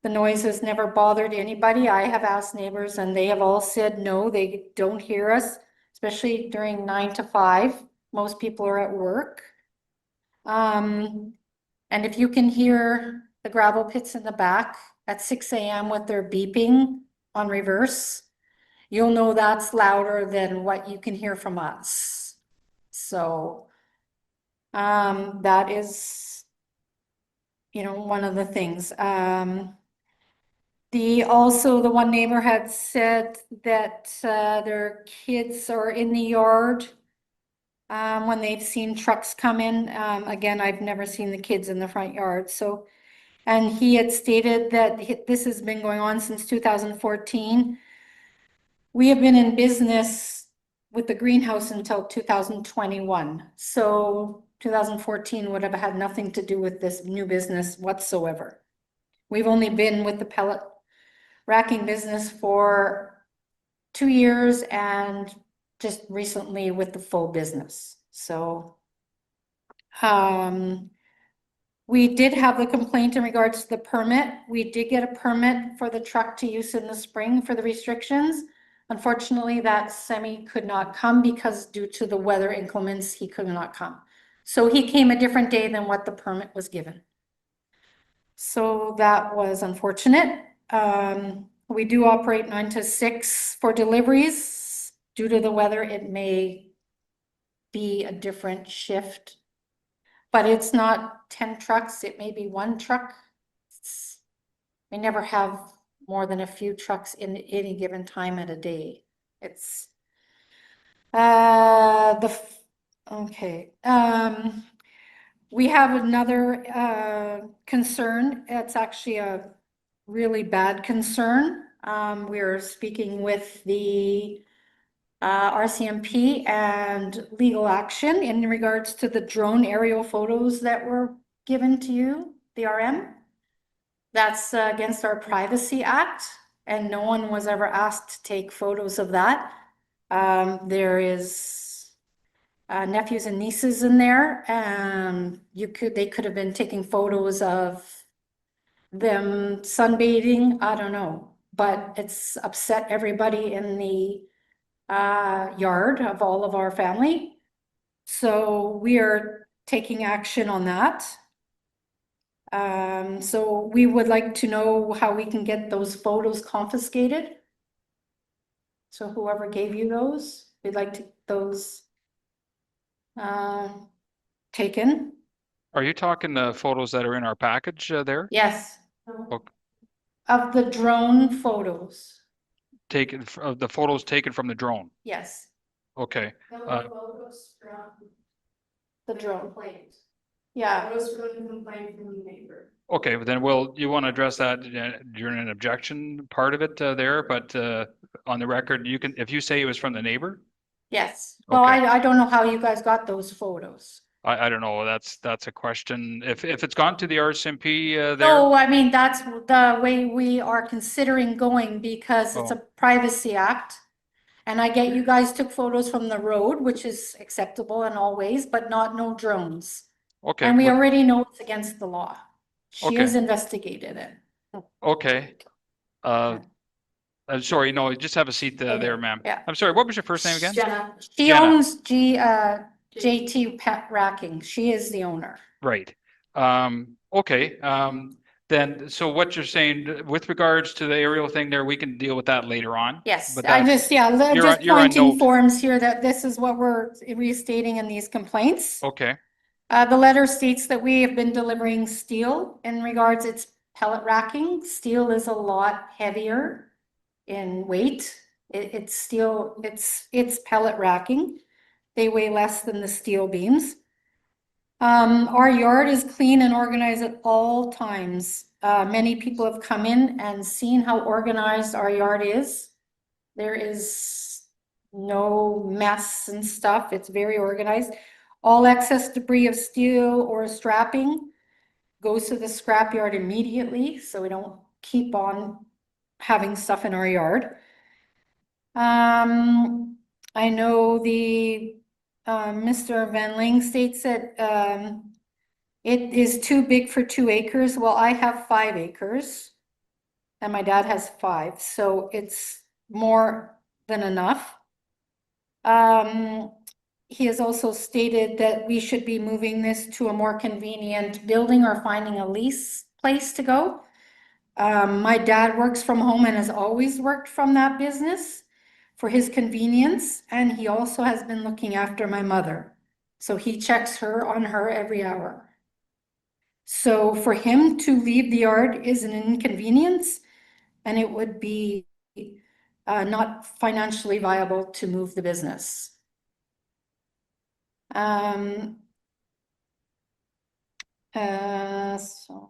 the noise has never bothered anybody. I have asked neighbors, and they have all said no, they don't hear us, especially during 9 to 5. Most people are at work. And if you can hear the gravel pits in the back at 6 a.m. with their beeping on reverse, you'll know that's louder than what you can hear from us. So that is, you know, one of the things. Also the one neighbor had said that their kids are in the yard when they've seen trucks come in. Again, I've never seen the kids in the front yard. So, and he had stated that this has been going on since 2014. We have been in business with the greenhouse until 2021. So 2014 would have had nothing to do with this new business whatsoever. We've only been with the pellet racking business for 2 years and just recently with the full business. So, We did have the complaint in regards to the permit. We did get a permit for the truck to use in the spring for the restrictions. Unfortunately, that semi could not come because due to the weather inclements, he could not come. So he came a different day than what the permit was given. So that was unfortunate. We do operate 9 to 6 for deliveries. Due to the weather, it may be a different shift, but it's not 10 trucks. It may be 1 truck. We never have more than a few trucks in any given time at a day. It's okay. We have another concern. It's actually a really bad concern. We're speaking with the RCMP and legal action in regards to the drone aerial photos that were given to you, the RM. That's against our Privacy Act, and no one was ever asked to take photos of that. There is nephews and nieces in there, and they could have been taking photos of them sunbathing. I don't know, but it's upset everybody in the yard of all of our family. So we are taking action on that. So we would like to know how we can get those photos confiscated. So whoever gave you those, we'd like to those taken. Are you talking the photos that are in our package there? Yes. Okay. Of the drone photos. Taken, the photos taken from the drone? Yes. Okay. Photos from the drone. Yeah. Photos from the complaint from the neighbor. Okay, but then you want to address that during an objection part of it there, but on the record, you can, if you say it was from the neighbor? Yes. Well, Okay. I don't know how you guys got those photos. I don't know, that's a question. If it's gone to the RCMP there? No, I mean, that's the way we are considering going because it's a Privacy Act. And I get you guys took photos from the road, which is acceptable in all ways, but no drones. Okay. And we already know it's against the law. She Okay. has investigated it. Okay. I'm sorry, no, just have a seat there, ma'am. Yeah. I'm sorry, what was your first name again? Jenna. She Jenna. owns JT Pet Racking. She is the owner. Right. Okay. Then, so what you're saying with regards to the aerial thing there, we can deal with that later on. Yes, But I that's- just, yeah, you're just on- you're on pointing note. forms here that this is what we're restating in these complaints. Okay. The letter states that we have been delivering steel in regards its pellet racking. Steel is a lot heavier in weight. It's steel, it's pellet racking. They weigh less than the steel beams. Our yard is clean and organized at all times. Many people have come in and seen how organized our yard is. There is no mess and stuff. It's very organized. All excess debris of steel or strapping goes to the scrap yard immediately, so we don't keep on having stuff in our yard. I know the Mr. Van Ling states that it is too big for 2 acres. Well, I have 5 acres and my dad has 5, so it's more than enough. He has also stated that we should be moving this to a more convenient building or finding a lease place to go. My dad works from home and has always worked from that business for his convenience, and he also has been looking after my mother. So he checks her on her every hour. So for him to leave the yard is an inconvenience, and it would be not financially viable to move the business. So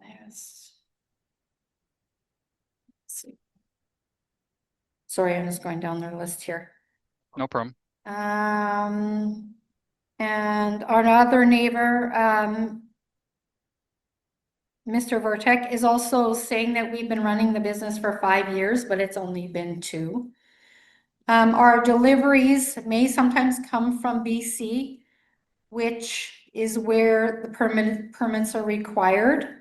yes. Let's see. Sorry, I'm just going down their list here. No problem. And our other neighbor, Mr. Vertek, is also saying that we've been running the business for 5 years, but it's only been 2. Our deliveries may sometimes come from BC, which is where the permits are required.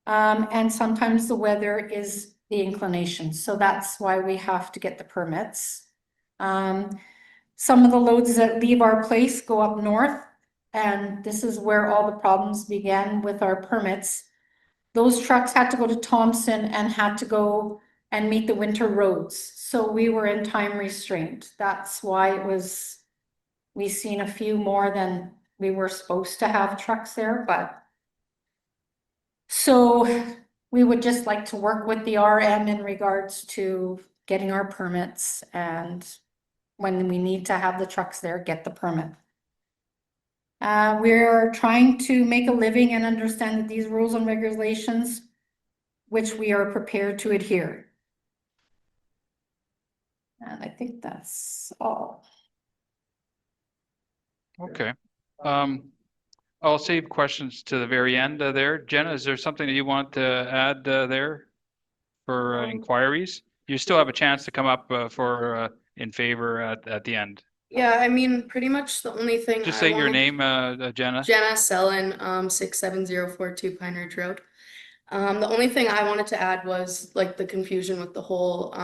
And sometimes the weather is the inclination, so that's why we have to get the permits. Some of the loads that leave our place go up north, and this is where all the problems began with our permits. Those trucks had to go to Thompson and had to go and meet the winter roads, so we were in time restraint. That's why it was, we seen a few more than we were supposed to have trucks there, but so we would just like to work with the RM in regards to getting our permits, and when we need to have the trucks there, get the permit. We're trying to make a living and understand that these rules and regulations, which we are prepared to adhere. And I think that's all. Okay. I'll save questions to the very end there. Jenna, is there something that you want to add there for inquiries? You still have a chance to come up for in favor at the end. Yeah, I mean, pretty much the only thing. Just I say your wanted- name, Jenna. Jenna Sellen, 67042 Pineridge Road. The only thing I wanted to add was like the confusion with the whole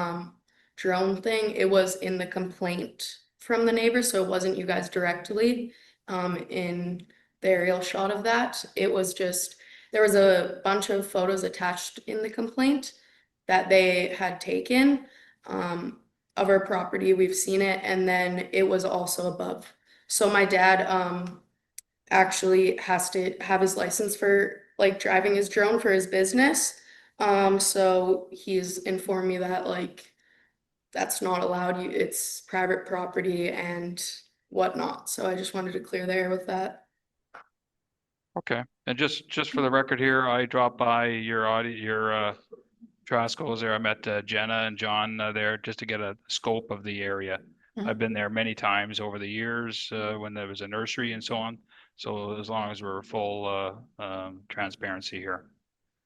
drone thing. It was in the complaint from the neighbor, so it wasn't you guys directly in the aerial shot of that. It was just, there was a bunch of photos attached in the complaint that they had taken of our property. We've seen it, and then it was also above. So my dad actually has to have his license for like driving his drone for his business. So he's informed me that like that's not allowed. It's private property and whatnot. So I just wanted to clear the air with that. Okay. And just for the record here, I dropped by your Petrasko was there. I met Jenna and John there just to get a scope of the area. I've been there many times over the years when there was a nursery and so on. So as long as we're full transparency here.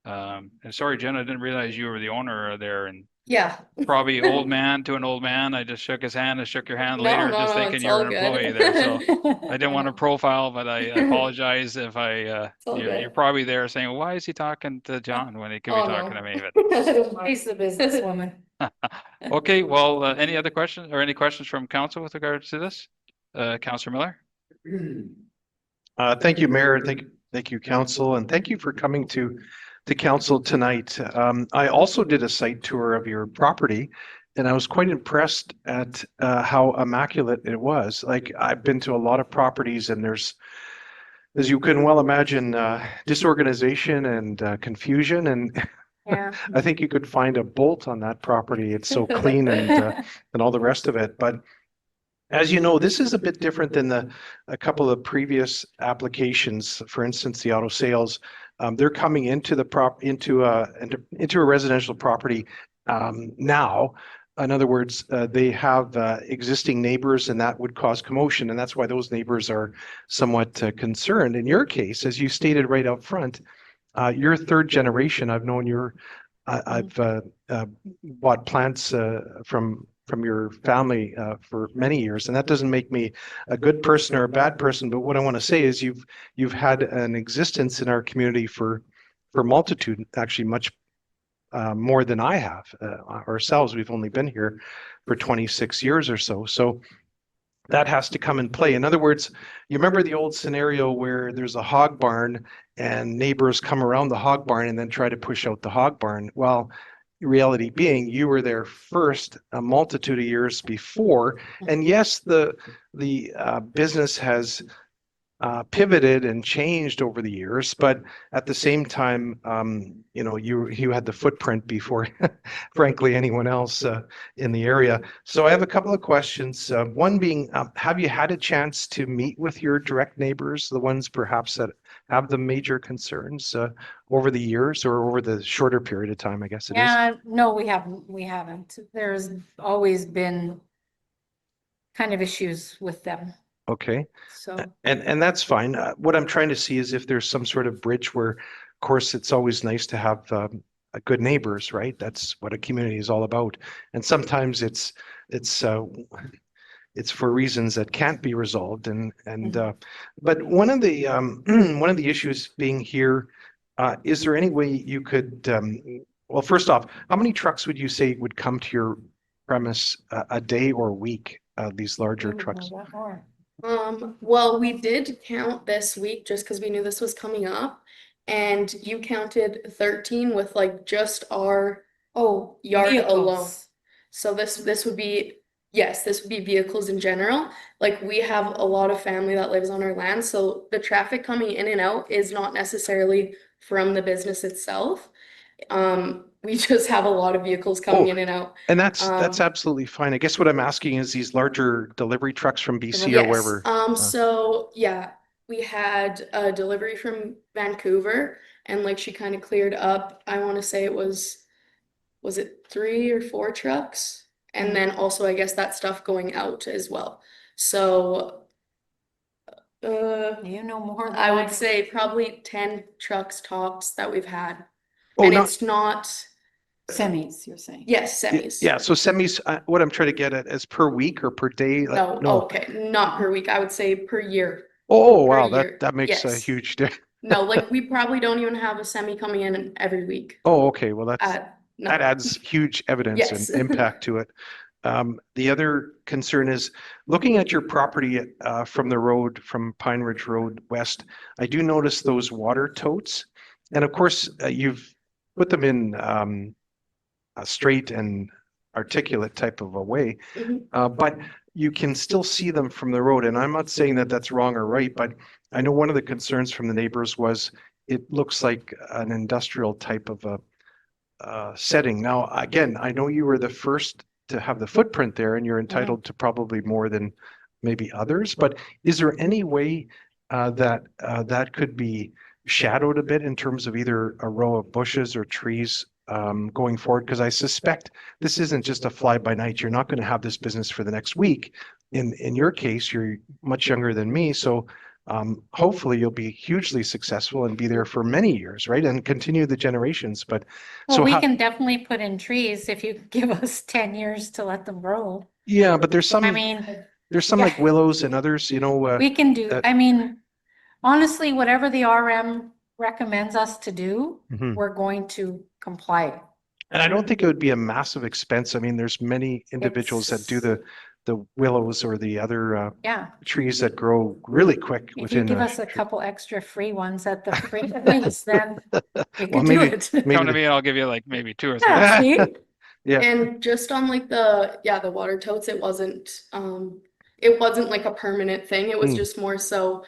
And sorry, Jenna, I didn't realize you were the owner there, and Yeah. probably old man to an old man. I just shook his hand and shook your hand No, later, no, just no, thinking it's you're all an good. employee there. So I didn't want to profile, but I apologize if I all you're good. probably there saying, well, why is he talking to John when he could be Oh, talking no. to me? But He's the businesswoman. okay, well, any other questions or any questions from council with regards to this? Councillor Miller? Thank you, Mayor. Thank you, Council, and thank you for coming to Council tonight. I also did a site tour of your property, and I was quite impressed at how immaculate it was. Like, I've been to a lot of properties, and there's, as you can well imagine, disorganization and confusion, and Yeah. I think you could find a bolt on that property. It's so clean and all the rest of it. But as you know, this is a bit different than a couple of previous applications. For instance, the auto sales, they're coming into into a residential property now. In other words, they have existing neighbors, and that would cause commotion, and that's why those neighbors are somewhat concerned. In your case, as you stated right up front, you're third generation. I've known I've bought plants from your family for many years, and that doesn't make me a good person or a bad person. But what I want to say is you've had an existence in our community for multitude, actually much more than I have ourselves. We've only been here for 26 years or so. So that has to come in play. In other words, you remember the old scenario where there's a hog barn and neighbors come around the hog barn and then try to push out the hog barn. Well, reality being, you were there first a multitude of years before, and yes, the business has pivoted and changed over the years, but at the same time, you know, you had the footprint before, frankly, anyone else in the area. So I have a couple of questions. One being, have you had a chance to meet with your direct neighbors, the ones perhaps that have the major concerns over the years or over the shorter period of time, I guess it is? Yeah, no, we haven't. There's always been kind of issues with them. Okay. So, And that's fine. What I'm trying to see is if there's some sort of bridge where, of course, it's always nice to have good neighbors, right? That's what a community is all about. And sometimes it's it's for reasons that can't be resolved. But one of the one of the issues being here, is there any way you could, well, first off, how many trucks would you say would come to your premise a day or a week, these larger trucks? Well, we did count this week just because we knew this was coming up, and you counted 13 with like just our yard vehicles. alone. So this would be, yes, this would be vehicles in general. Like we have a lot of family that lives on our land, so the traffic coming in and out is not necessarily from the business itself. We just have a lot of vehicles coming in and out. And that's absolutely fine. I guess what I'm asking is these larger delivery trucks from BC or Yes. wherever. So yeah, we had a delivery from Vancouver, and like she kind of cleared up, I want to say it was it 3 or 4 trucks? And then also I guess that stuff going out as well. So You know more than I would say probably 10 trucks tops that we've had. Oh, And not- it's not, semis, you're saying? yes, semis. Yeah, so semis, what I'm trying to get at is per week or per day? Like, No, okay, not per week. I would say per year. Oh, per wow, year. that makes a Yes. huge difference. No, like we probably don't even have a semi coming in every week. Oh, okay, well, No. that adds huge evidence Yes. and impact to it. The other concern is looking at your property from the road, from Pineridge Road West, I do notice those water totes. And of course, you've put them in a straight and articulate type of a way, but you can still see them from the road. And I'm not saying that that's wrong or right, but I know one of the concerns from the neighbors was it looks like an industrial type of a setting. Now, again, I know you were the first to have the footprint there and you're entitled to probably more than maybe others, but is there any way that could be shadowed a bit in terms of either a row of bushes or trees going forward? Because I suspect this isn't just a fly by night. You're not going to have this business for the next week. In your case, you're much younger than me, so hopefully you'll be hugely successful and be there for many years, right? And continue the generations. But Well, so we how, can definitely put in trees if you give us 10 years to let them grow. yeah, but there's some I mean, like willows and others, you know. we can do, that- I mean, honestly, whatever the RM recommends us to do, Mhm. we're going to comply. And I don't think it would be a massive expense. I mean, there's many individuals that do the willows or the other Yeah. trees that grow really quick If you within give us a couple extra free ones at the free place, then we Well, could do maybe- it. Come to me and I'll give you like maybe 2 or 3. Yeah, see? Yeah. And just on like the water totes, it wasn't like a permanent thing. It was just more so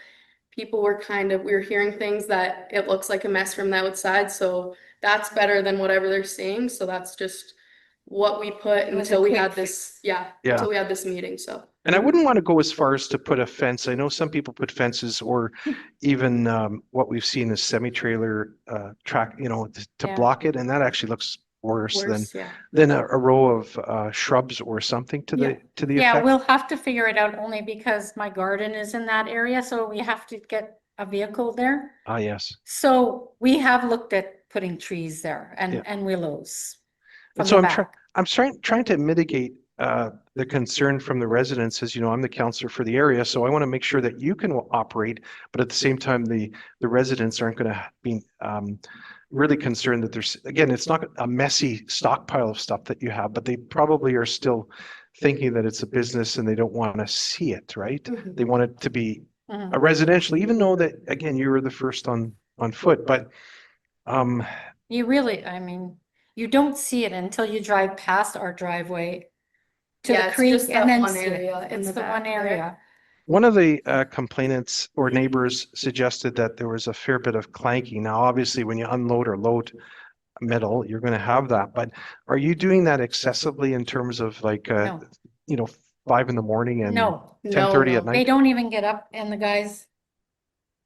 people were we were hearing things that it looks like a mess from the outside. So that's better than whatever they're seeing. So that's just what we put It was until a we quick had this, until we had this meeting. So. And I wouldn't want to go as far as to put a fence. I know some people put fences or even what we've seen is semi-trailer track, you know, to Yeah. block it. And that actually looks worse Yeah. than a row of shrubs or something to the Yeah, effect. we'll have to figure it out only because my garden is in that area, so we have to get a vehicle there. Ah, yes. So we have looked at putting trees there Yeah. and willows And from so the I'm back. trying to mitigate the concern from the residents. As you know, I'm the counselor for the area, so I want to make sure that you can operate, but at the same time, the residents aren't going to be really concerned that there's, again, it's not a messy stockpile of stuff that you have, but they probably are still thinking that it's a business and they don't want to see it, right? Mhm. They want it to be Mhm. a residential, even though that, again, you were the first on foot, but You really, I mean, you don't see it until you drive past our driveway to Yeah, the it's creek just and that then one see it. area in It's the the one back there. area. one of the complainants or neighbors suggested that there was a fair bit of clanking. Now, obviously, when you unload or load metal, you're going to have that. But are you doing that excessively in terms of like, No. 5 in and No, 10:30 at No. they night? don't even get up and the guys,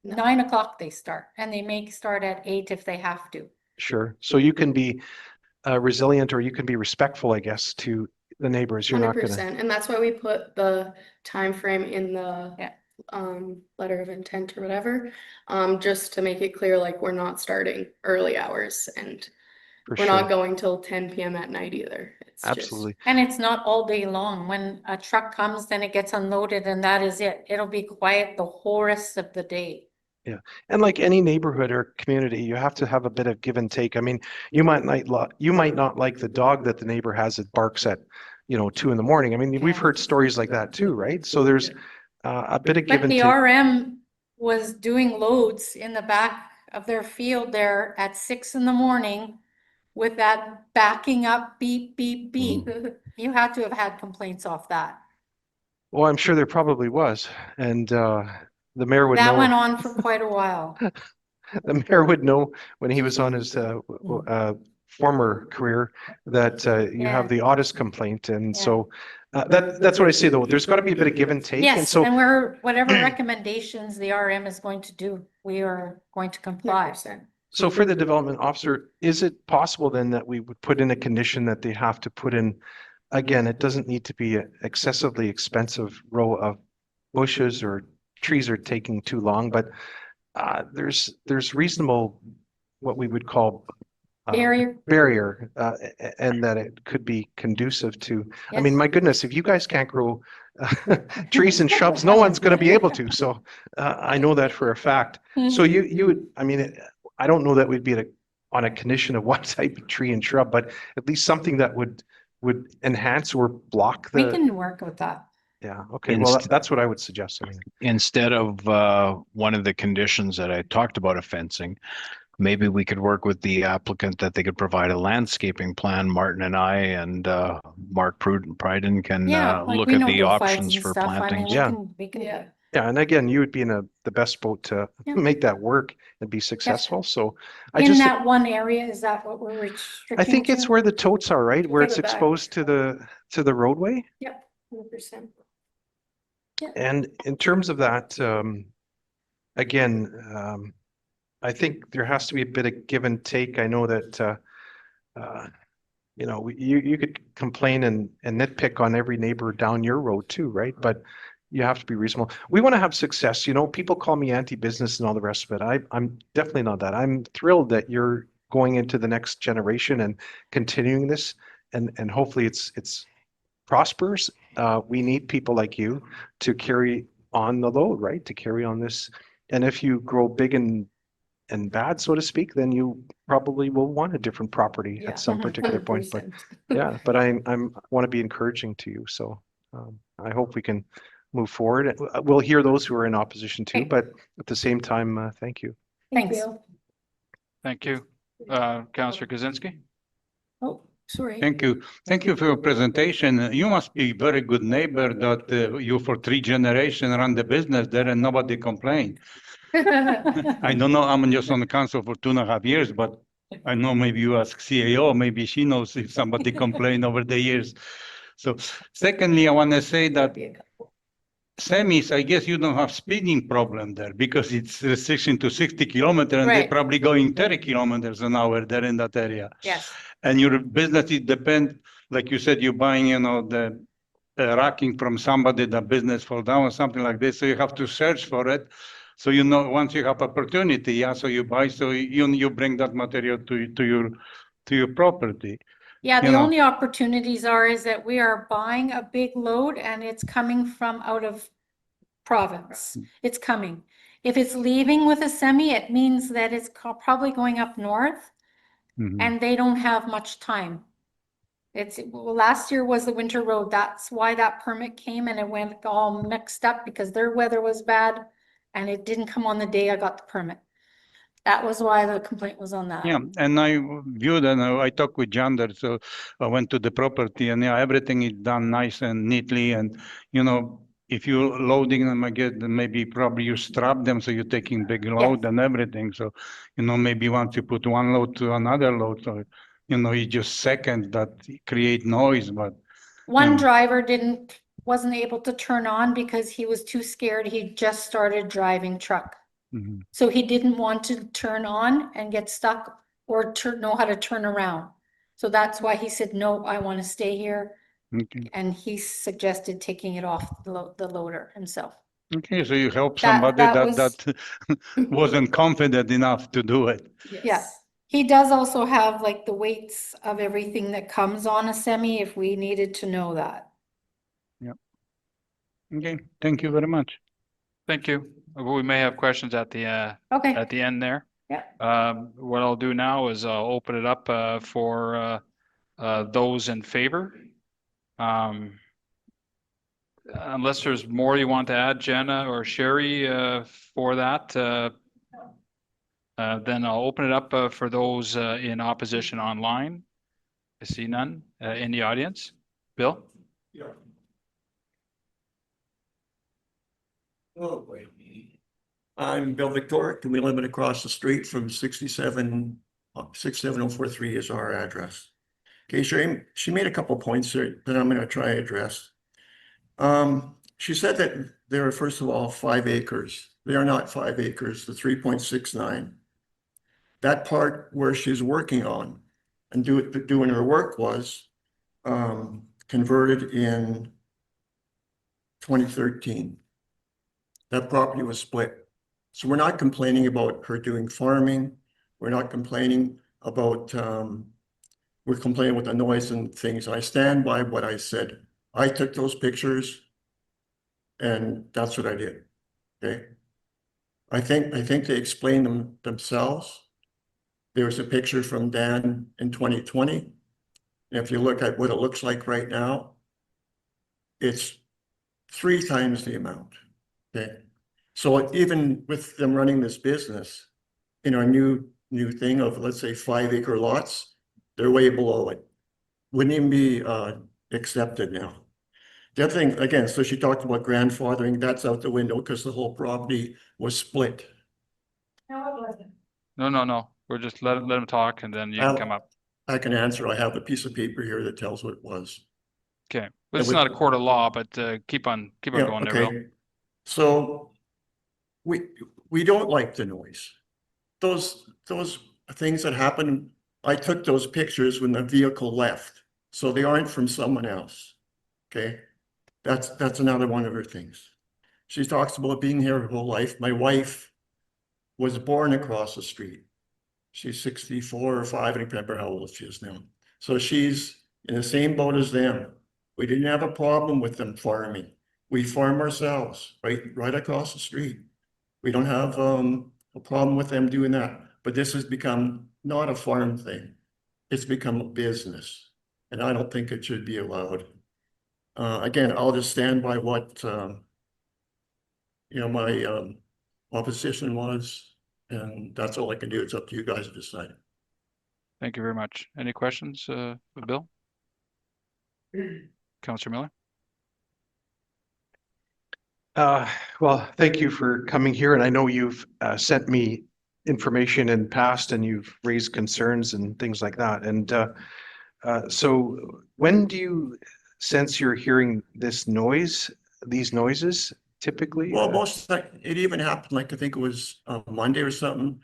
No. 9 o'clock they start and they may start at 8 if they have to. Sure. So you can be resilient or you can be respectful, I guess, to the neighbors. You're not going to. 100%. And that's why we put the time frame in the Yeah. letter of intent or whatever, just to make it clear, like we're not starting early hours and For we're not sure. going till 10 PM at night either. It's just- Absolutely. And it's not all day long. When a truck comes, then it gets unloaded and that is it. It'll be quiet the whole rest of the day. And like any neighborhood or community, you have to have a bit of give and take. I mean, you might not like the dog that the neighbor has that barks at, 2 a.m. I mean, we've heard stories like that too, right? So there's a bit of give But and the take. RM was doing loads in the back of their field there at 6 a.m. with that backing up beep, beep, beep. You had to have had complaints off that. Well, I'm sure there probably was. And the mayor would That know. went on for quite a while. The mayor would know when he was on his former career that you have the oddest complaint. And so that's what I say, though. There's got to be a bit of give and take. And Yes, so and whatever recommendations the RM is going to do, we are going to comply. 100%. So for the development officer, is it possible then that we would put in a condition that they have to put in, again, it doesn't need to be an excessively expensive row of bushes or trees are taking too long, but there's reasonable, what we would call barrier, and that it could be conducive to, I mean, my goodness, if you guys can't grow trees and shrubs, no one's going to be able to. So I know that for a fact. So you would, I mean, I don't know that we'd be on a condition of what type of tree and shrub, but at least something that would enhance or block We the. can work with that. Yeah. Okay. Well, that's what I would suggest. I mean, Instead of one of the conditions that I talked about of fencing, maybe we could work with the applicant that they could provide a landscaping plan. Martin and I and Mark Pryden can Like look we at know the hillsides options and for stuff. I mean, plantings. we can. Yeah. yeah. And again, you would be in the best boat to make that work and be successful. So In that one area, is that what we're restricting? I think it's to? where the totes are, right? Where it's the back. exposed to the roadway. Yep, 100%. And in terms of that, again, I think there has to be a bit of give and take. I know that, you could complain and nitpick on every neighbor down your road too, right? But you have to be reasonable. We want to have success. People call me anti-business and all the rest of it. I'm definitely not that. I'm thrilled that you're going into the next generation and continuing this, and hopefully it's prospers. We need people like you to carry on the load, right? To carry on this. And if you grow big and bad, so to speak, then you probably will want a different property at some particular point. But yeah, but I want to be encouraging to you. So I hope we can move forward. We'll hear those who are in opposition too, but at the same time, thank you. Thanks. Thank you. Councillor Kaczynski? Oh, sorry. Thank you. Thank you for your presentation. You must be very good neighbor that you for 3 generations run the business there and nobody complained. I don't know, I'm just on the council for 2.5 years, but I know maybe you ask CAO, maybe she knows if somebody complained over the years. So secondly, I want to say that semis, I guess you don't have speeding problem there because it's restriction to 60 kilometers and they're probably going 30 kilometers an hour there in that area. Yes. And your business, it depends, like you said, you're buying, the racking from somebody, the business fall down or something like this. So you have to search for it. So, once you have opportunity, so you buy, so you bring that material to your property. Yeah, the only opportunities is that we are buying a big load and it's coming from out of province. It's coming. If it's leaving with a semi, it means that it's probably going up north and they don't have much time. Last year was the winter road. That's why that permit came and it went all mixed up because their weather was bad and it didn't come on the day I got the permit. That was why the complaint was on that. Yeah, and I viewed and I talked with Jander, so I went to the property and everything is done nice and neatly. And, if you're loading them again, then maybe probably you strap them so you're taking big load and everything. So, maybe once you put one load to another load, so, you just seconds that create noise, but. One driver wasn't able to turn on because he was too scared. He just started driving truck. So he didn't want to turn on and get stuck or know how to turn around. So that's why he said, no, I want to stay here. Okay. And he suggested taking it off the loader himself. Okay, so you help somebody that wasn't confident enough to do it. Yeah, He does also have like the weights of everything that comes on a semi if we needed to know that. Okay, thank you very much. Thank you. We may have questions at the Okay, end there. yeah. What I'll do now is I'll open it up for those in favor. Unless there's more you want to add, Jenna or Sherry, for that, then I'll open it up for those in opposition online. I see none in the audience. Bill? Yeah. Oh, wait. I'm Bill Victoric, and we live across the street from 67043 is our address. Okay, she made a couple points there that I'm gonna try to address. She said that there are, first of all, 5 acres. They are not 5 acres, the 3.69. That part where she's working on and doing her work was converted in 2013. That property was split. So we're not complaining about her doing farming. We're not complaining about, we're complaining with the noise and things. I stand by what I said. I took those pictures and that's what I did, okay? I think they explained them themselves. There was a picture from Dan in 2020. And if you look at what it looks like right now, it's 3 times the amount, okay? So even with them running this business in our new thing of, let's say, 5-acre lots, they're way below it. Wouldn't even be accepted now. The other thing, again, so she talked about grandfathering, that's out the window because the whole property was split. No. We're just let them talk and then you can come up. I can answer. I have a piece of paper here that tells what it was. Okay. Well, it's not a court of law, but keep on Yeah, going there, Bill. okay. So we don't like the noise. Those things that happen, I took those pictures when the vehicle left, so they aren't from someone else. Okay, that's another one of her things. She talks about being here her whole life. My wife was born across the street. She's 64 or 5, I don't remember how old she is now. So she's in the same boat as them. We didn't have a problem with them farming. We farm ourselves right across the street. We don't have a problem with them doing that. But this has become not a farm thing. It's become a business. And I don't think it should be allowed. Again, I'll just stand by what my opposition was. And that's all I can do. It's up to you guys to decide. Thank you very much. Any questions, Bill? Councillor Miller? Well, thank you for coming here. And I know you've sent me information in past and you've raised concerns and things like that. And so when do you sense you're hearing these noises typically? Well, most of it even happened, like I think it was Monday or something.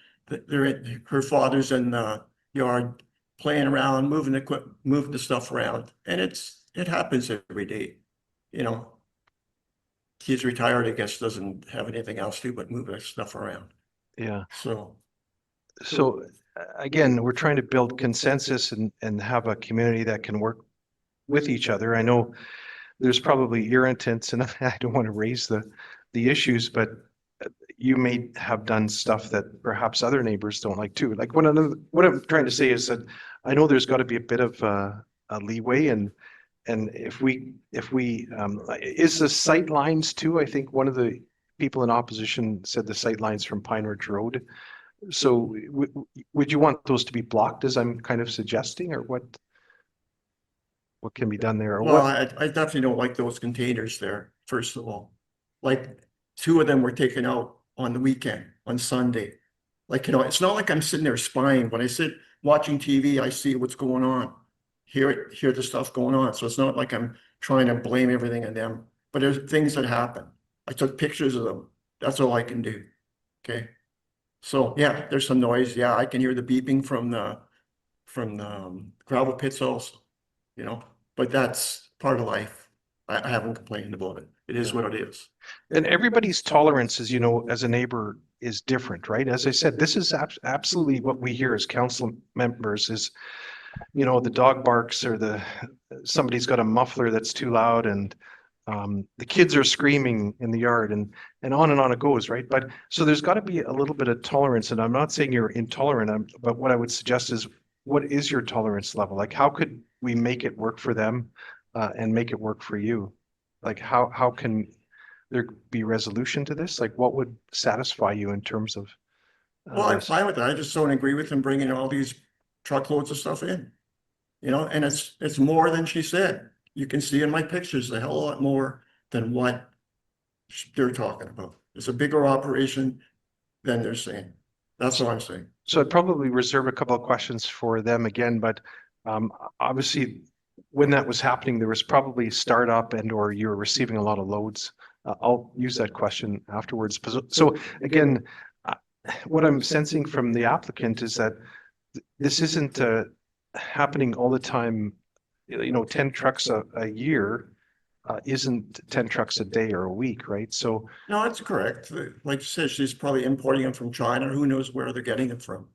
Her father's in the yard playing around, moving the stuff around. And it happens every day, you know. He's retired, I guess, doesn't have anything else to do but move that stuff around. Yeah. So again, we're trying to build consensus and have a community that can work with each other. I know there's probably irritants and I don't want to raise the issues, but you may have done stuff that perhaps other neighbors don't like too. Like what I'm trying to say is that I know there's got to be a bit of a leeway and if we is the sight lines too, I think one of the people in opposition said the sight lines from Pineridge Road. So would you want those to be blocked as I'm kind of suggesting, or what can be done there? Or well, what? I definitely don't like those containers there, first of all. Like 2 of them were taken out on the weekend, on Sunday. Like, you know, it's not like I'm sitting there spying. When I sit watching TV, I see what's going on. Hear the stuff going on. So it's not like I'm trying to blame everything on them, but there's things that happen. I took pictures of them. That's all I can do. Okay. So yeah, there's some noise. Yeah, I can hear the beeping from the gravel pits also, you know, but that's part of life. I haven't complained about it. It is what it is. And everybody's tolerance is, you know, as a neighbor is different, right? As I said, this is absolutely what we hear as council members is, you know, the dog barks or somebody's got a muffler that's too loud and the kids are screaming in the yard and on it goes, right? But so there's got to be a little bit of tolerance, and I'm not saying you're intolerant, but what I would suggest is, what is your tolerance level? Like, how could we make it work for them and make it work for you? Like, how can there be resolution to this? Like, what would satisfy you in terms of? Well, I'm this? fine with that. I just don't agree with him bringing all these truckloads of stuff in. You know, and it's more than she said. You can see in my pictures a hell of a lot more than what they're talking about. It's a bigger operation than they're saying. That's what I'm saying. So I'd probably reserve a couple of questions for them again, but obviously when that was happening, there was probably startup or you were receiving a lot of loads. I'll use that question afterwards. So again, what I'm sensing from the applicant is that this isn't happening all the time. You know, 10 trucks a year isn't 10 trucks a day or a week, right? So No, that's correct. Like you said, she's probably importing them from China. Who knows where they're getting it from?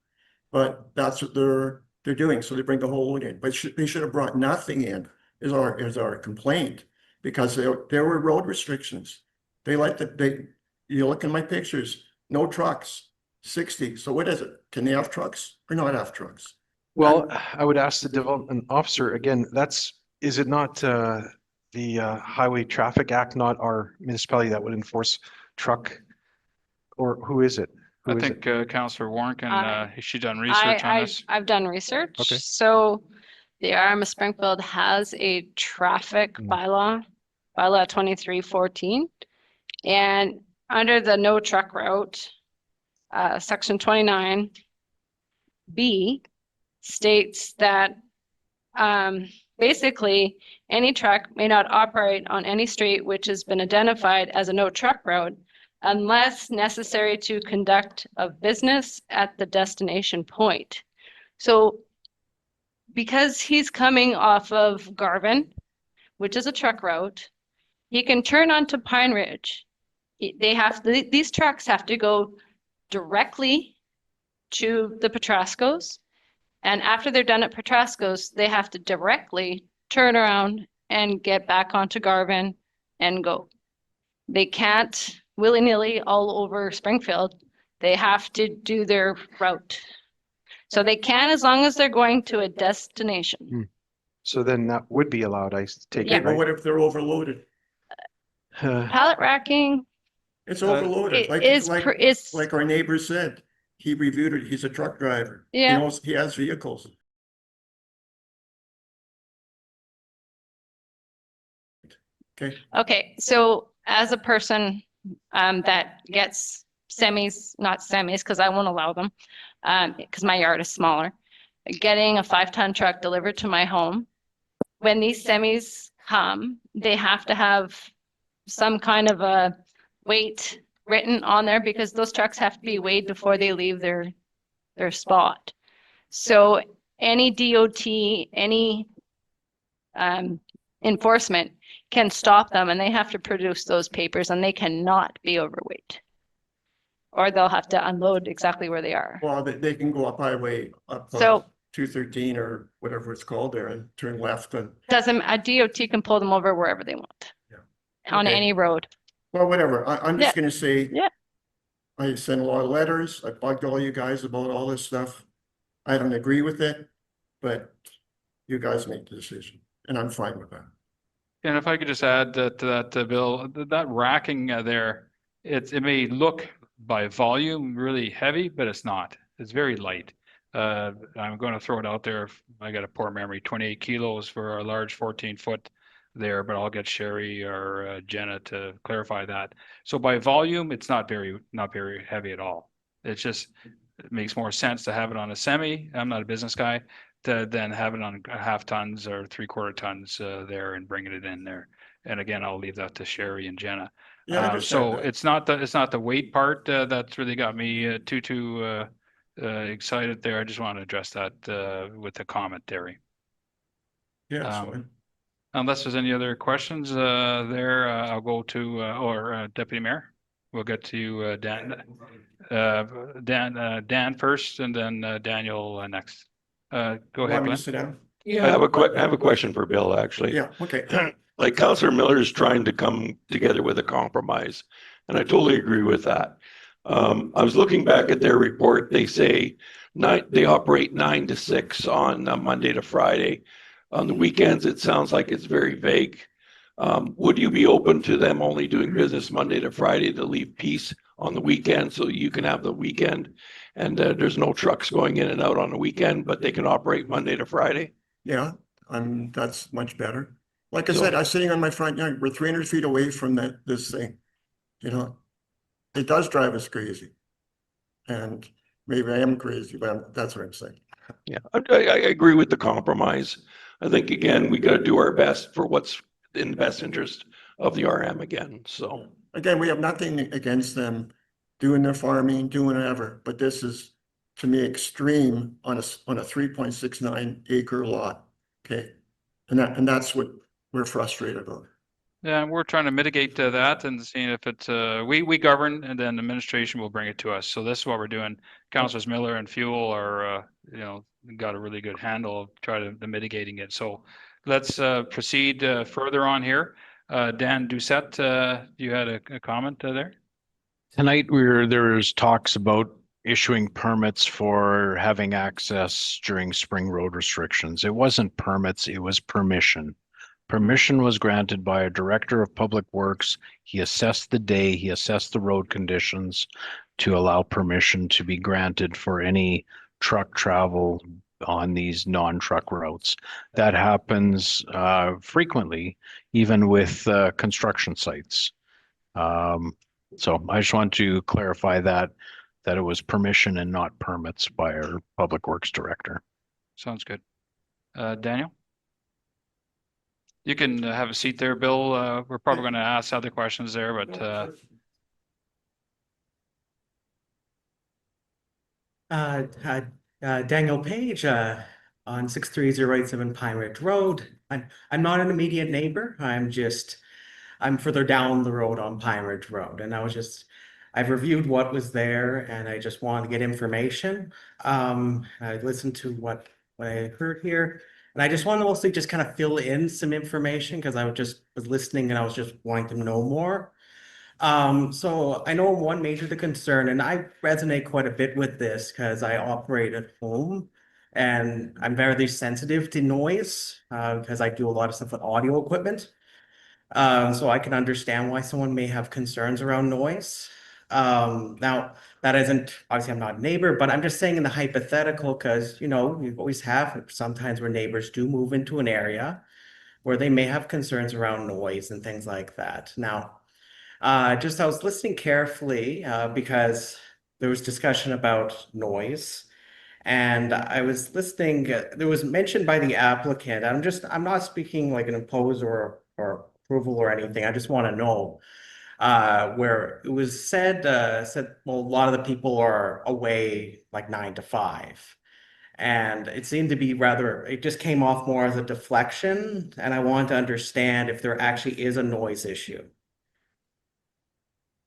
But that's what they're doing. So they bring the whole load in. But they should have brought nothing in, is our complaint, because there were road restrictions. They like you look in my pictures, no trucks, 60. So what is it? Can they have trucks or not have trucks? well, I would ask the development officer again, is it not the Highway Traffic Act, not our municipality that would enforce truck? Or who is it? I think Councillor Warren can, has she done research on this? I've done research. Okay. So the RM of Springfield has a traffic bylaw 2314. And under the no truck route, section 29B states that basically any truck may not operate on any street which has been identified as a no truck route unless necessary to conduct of business at the destination point. So because he's coming off of Garvin, which is a truck route, he can turn onto Pineridge. These trucks have to go directly to the Petraskos. And after they're done at Petrasko's, they have to directly turn around and get back onto Garvin and go. They can't willy-nilly all over Springfield. They have to do their route. So they can, as long as they're going to a destination. So then that would be allowed, I take Yeah, it, but right? what if they're overloaded? Pallet racking It's overloaded. Like our neighbor said, he reviewed it. He's a truck driver. Yeah. He knows, he has vehicles. Okay. Okay, so as a person that gets not semis, because I won't allow them, because my yard is smaller, getting a 5-ton truck delivered to my home, when these semis come, they have to have some kind of a weight written on there, because those trucks have to be weighed before they leave their spot. So any DOT, any enforcement can stop them, and they have to produce those papers, and they cannot be overweight. Or they'll have to unload exactly where they are. Well, they can go up highway up So 213 or whatever it's called there and turn left. And a DOT can pull them over wherever they want. Yeah. On Okay. any road. Well, whatever. I'm just going to say, Yeah. I sent a lot of letters. I bugged all you guys about all this stuff. I don't agree with it, but you guys make the decision, and I'm fine with that. And if I could just add to that, Bill, that racking there, it may look by volume really heavy, but it's not. It's very light. I'm going to throw it out there. I got a poor memory, 28 kilos for a large 14-foot there, but I'll get Sherry or Jenna to clarify that. So by volume, it's not very heavy at all. It's just, it makes more sense to have it on a semi. I'm not a business guy. To then have it on 1/2 tons or 3/4 tons there and bringing it in there. And again, I'll leave that to Sherry and Jenna. Yeah, I understand So that. it's not the weight part that's really got me too excited there. I just want to address that with the commentary. Yeah, that's fine. Unless there's any other questions there, I'll go to Deputy Mayor. we'll get to you, Dan. Dan first, and then Daniel next. Go ahead, Want me to Glenn. sit down? I have I have a question for Bill, actually. Yeah, okay. Like Councillor Miller is trying to come together with a compromise, and I totally agree with that. I was looking back at their report. They say they operate 9 to 6 on Monday to Friday. On the weekends, it sounds like it's very vague. Would you be open to them only doing business Monday to Friday to leave peace on the weekend so you can have the weekend and there's no trucks going in and out on the weekend, but they can operate Monday to Friday? Yeah, that's much better. Like I said, I'm sitting on my front yard. We're 300 feet away from this thing. You know, it does drive us crazy. And maybe I am crazy, but that's what I'm saying. Yeah, I agree with the compromise. I think, again, we got to do our best for what's in the best interest of the RM again, so. Again, we have nothing against them doing their farming, doing whatever, but this is, to me, extreme on a 3.69 acre lot, okay? And that's what we're frustrated about. Yeah, we're trying to mitigate that and seeing if it, we govern and then administration will bring it to us. So this is what we're doing. Councilors Miller and Fuel are, got a really good handle of trying to mitigating it. So let's proceed further on here. Dan Doucette, you had a comment there? Tonight, there's talks about issuing permits for having access during spring road restrictions. It wasn't permits, it was permission. Permission was granted by a director of public works. He assessed the day, he assessed the road conditions to allow permission to be granted for any truck travel on these non-truck routes. That happens frequently, even with construction sites. So I just want to clarify that it was permission and not permits by our public works director. Sounds good. Daniel? You can have a seat there, Bill. We're probably going to ask other questions there, but Daniel Page on 63087 Pineridge Road. I'm not an immediate neighbor. I'm further down the road on Pineridge Road, and I've reviewed what was there, and I just wanted to get information. I listened to what I heard here, and I just want to mostly just kind of fill in some information because I was listening and I was just wanting to know more. So I know one major concern, and I resonate quite a bit with this because I operate at home and I'm very sensitive to noise because I do a lot of stuff with audio equipment. So I can understand why someone may have concerns around noise. Now that isn't, obviously I'm not a neighbor, but I'm just saying in the hypothetical, because, we always have sometimes where neighbors do move into an area where they may have concerns around noise and things like that. Now, I was listening carefully because there was discussion about noise. And I was listening, there was mentioned by the applicant, I'm not speaking like an opposer or approval or anything. I just want to know where it was said, well, a lot of the people are away like 9 to 5. And it seemed to be it just came off more as a deflection. And I want to understand if there actually is a noise issue.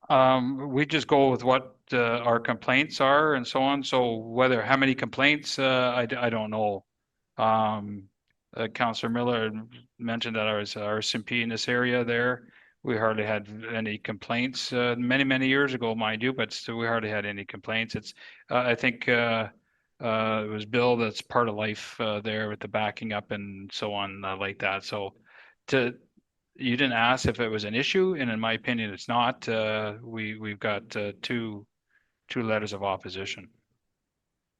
We just go with what our complaints are and so on. So how many complaints, I don't know. Councillor Miller mentioned that our SMP in this area there, we hardly had any complaints many years ago, mind you, but still we hardly had any complaints. It's I think it was Bill that's part of life there with the backing up and so on like that. So you didn't ask if it was an issue, and in my opinion, it's not. We've got two letters of opposition.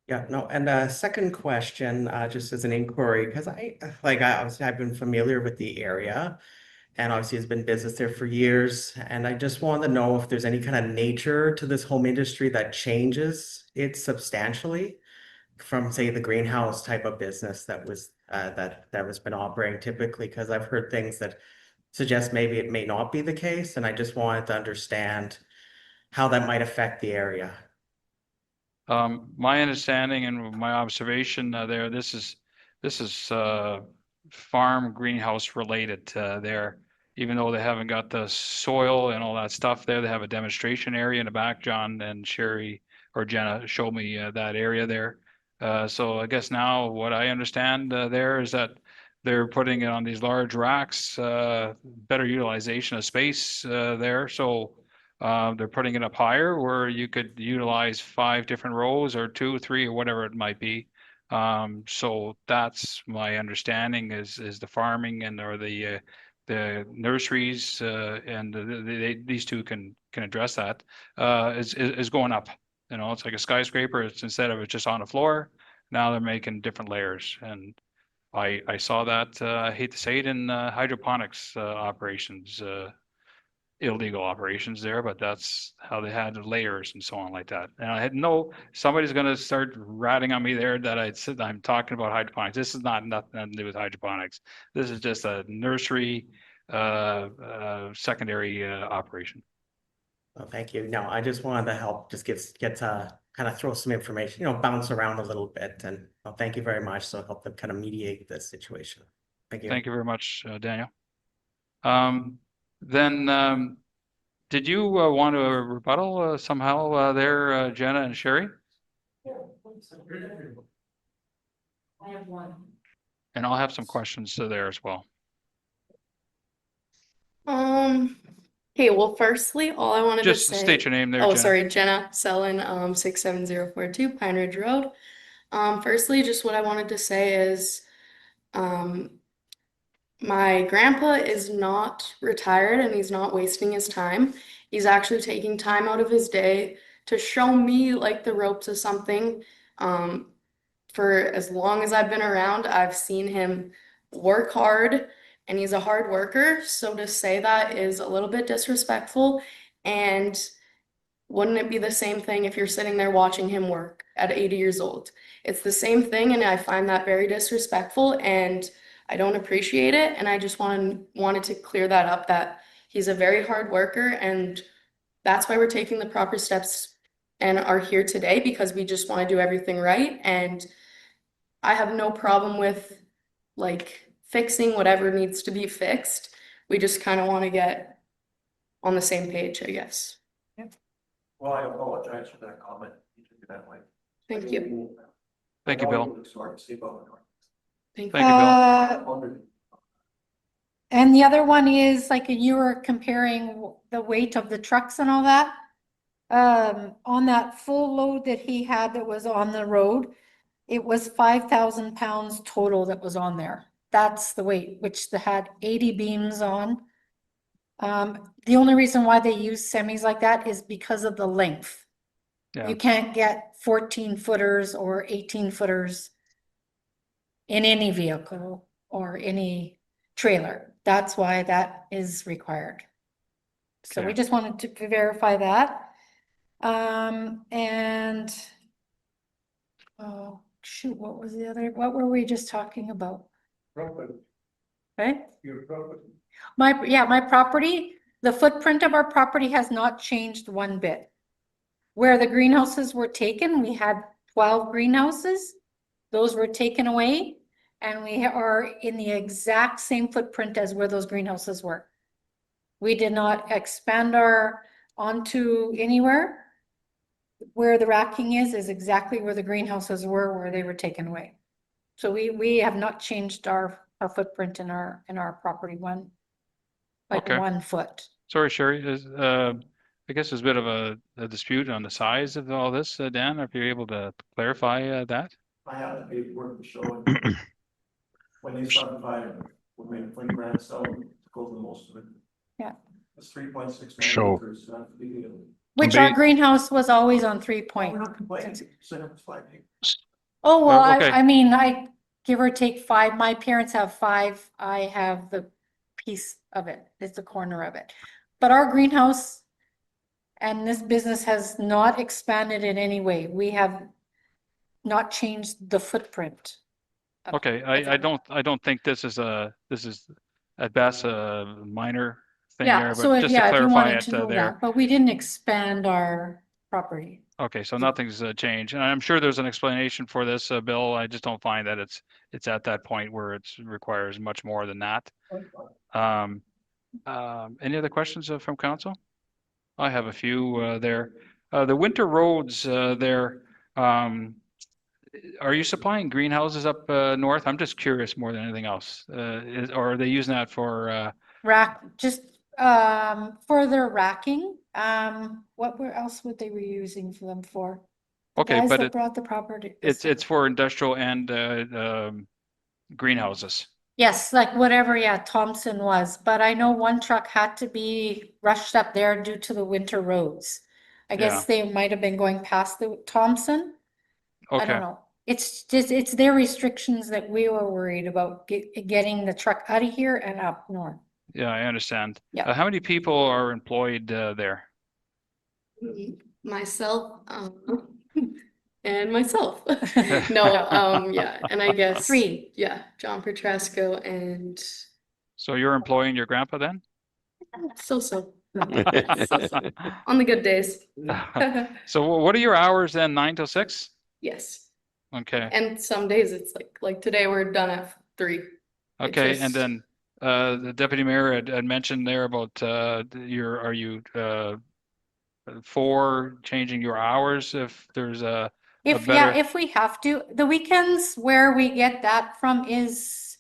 Yeah, no, and second question, just as an inquiry, because I've been familiar with the area, and obviously it's been business there for years, and I just want to know if there's any kind of nature to this home industry that changes it substantially from, say, the greenhouse type of business that was been operating typically, because I've heard things that suggest maybe it may not be the case, and I just wanted to understand how that might affect the area. My understanding and my observation there, this is farm greenhouse related there. even though they haven't got the soil and all that stuff there, they have a demonstration area in the back. John and Sherry or Jenna showed me that area there. So I guess now what I understand there is that they're putting it on these large racks, better utilization of space there. So they're putting it up higher where you could utilize 5 different rows or 2, 3, or whatever it might be. So that's my understanding is the farming and or the nurseries and these two can address that is going up. You know, it's like a skyscraper. It's instead of it just on the floor, now they're making different layers. And I saw that, I hate to say it, in hydroponics operations, illegal operations there, but that's how they had layers and so on like that. And I had somebody's going to start ratting on me there that I'm talking about hydroponics. This is nothing to do with hydroponics. This is just a nursery secondary operation. Well, thank you. No, I just wanted to help, just get to kind of throw some information, bounce around a little bit. And well, thank you very much. So help them kind of mediate this situation. Thank you. Thank you very much, Daniel. Then did you want to rebuttal somehow there, Jenna and Sherry? I have one. And I'll have some questions there as well. Okay, well, firstly, all I wanted Just to say. state your name there, Oh, Jenna. sorry, Jenna Sellen, 67042 Pineridge Road. Firstly, just what I wanted to say is, my grandpa is not retired and he's not wasting his time. He's actually taking time out of his day to show me like the ropes of something. For as long as I've been around, I've seen him work hard and he's a hard worker. So to say that is a little bit disrespectful. And wouldn't it be the same thing if you're sitting there watching him work at 80 years old? It's the same thing, and I find that very disrespectful and I don't appreciate it. And I just wanted to clear that up, that he's a very hard worker, and that's why we're taking the proper steps and are here today, because we just want to do everything right. And I have no problem with like fixing whatever needs to be fixed. We just kind of want to get on the same page, I guess. Well, I apologize for that comment. You took it that way. Thank you. Thank you, Bill. Thank you, Bill. And the other one is like you were comparing the weight of the trucks and all that. On that full load that he had that was on the road, it was 5,000 pounds total that was on there. That's the weight, which they had 80 beams on. The only reason why they use semis like that is because of the length. Yeah. You can't get 14 footers or 18 footers in any vehicle or any trailer. That's why that is required. So we Okay. just wanted to verify that. And oh shoot, what were we just talking about? Okay. My property, the footprint of our property has not changed one bit. Where the greenhouses were taken, we had 12 greenhouses. Those were taken away, and we are in the exact same footprint as where those greenhouses were. We did not expand onto anywhere. Where the racking is exactly where the greenhouses were, where they were taken away. So we have not changed our footprint in our property one Okay. 1 foot. Sorry, Sherry. I guess there's a bit of a dispute on the size of all this, Dan. If you're able to clarify that. I have the paperwork to show it. When they subdivided, we made 20 grand sell to go for most of it. Yeah. It's 3.6 Show. acres, not a big deal. Which our greenhouse was always on 3 We're point. not complaining, so it's 5 acres. Oh, well, Okay. I mean, I give or take 5. My parents have 5. I have the piece of it. It's the corner of it. But our greenhouse and this business has not expanded in any way. We have not changed the footprint. Okay, I don't think this is at best a minor thing Yeah, there, so but just to if you clarify wanted it to know there. that, but we didn't expand our property. Okay, so nothing's changed, and I'm sure there's an explanation for this, Bill. I just don't find that it's at that point where it requires much more than that. Any other questions from council? I have a few there. The winter roads there, are you supplying greenhouses up north? I'm just curious more than anything else. Or are they using that for Just for their racking. What else would they be using for them for? The Okay, guys but that brought the property. it's for industrial and greenhouses. Yes, like whatever, yeah, Thompson was, but I know one truck had to be rushed up there due to the winter roads. I guess they might have been going past the Thompson. I Okay. don't know. It's just, it's their restrictions that we were worried about getting the truck out of here and up north. Yeah, I understand. Yeah. How many people are employed there? Myself, and myself. No, yeah, and I guess, Three. yeah, John Petrasko and So you're employing your grandpa then? so-so. So-so. On the good days. So what are your hours then? 9 till 6? Yes. Okay. And some days it's like today we're done at 3. Okay, and just- then the deputy mayor had mentioned there about are you for changing your hours if there's a If, better. yeah, if we have to, the weekends where we get that from is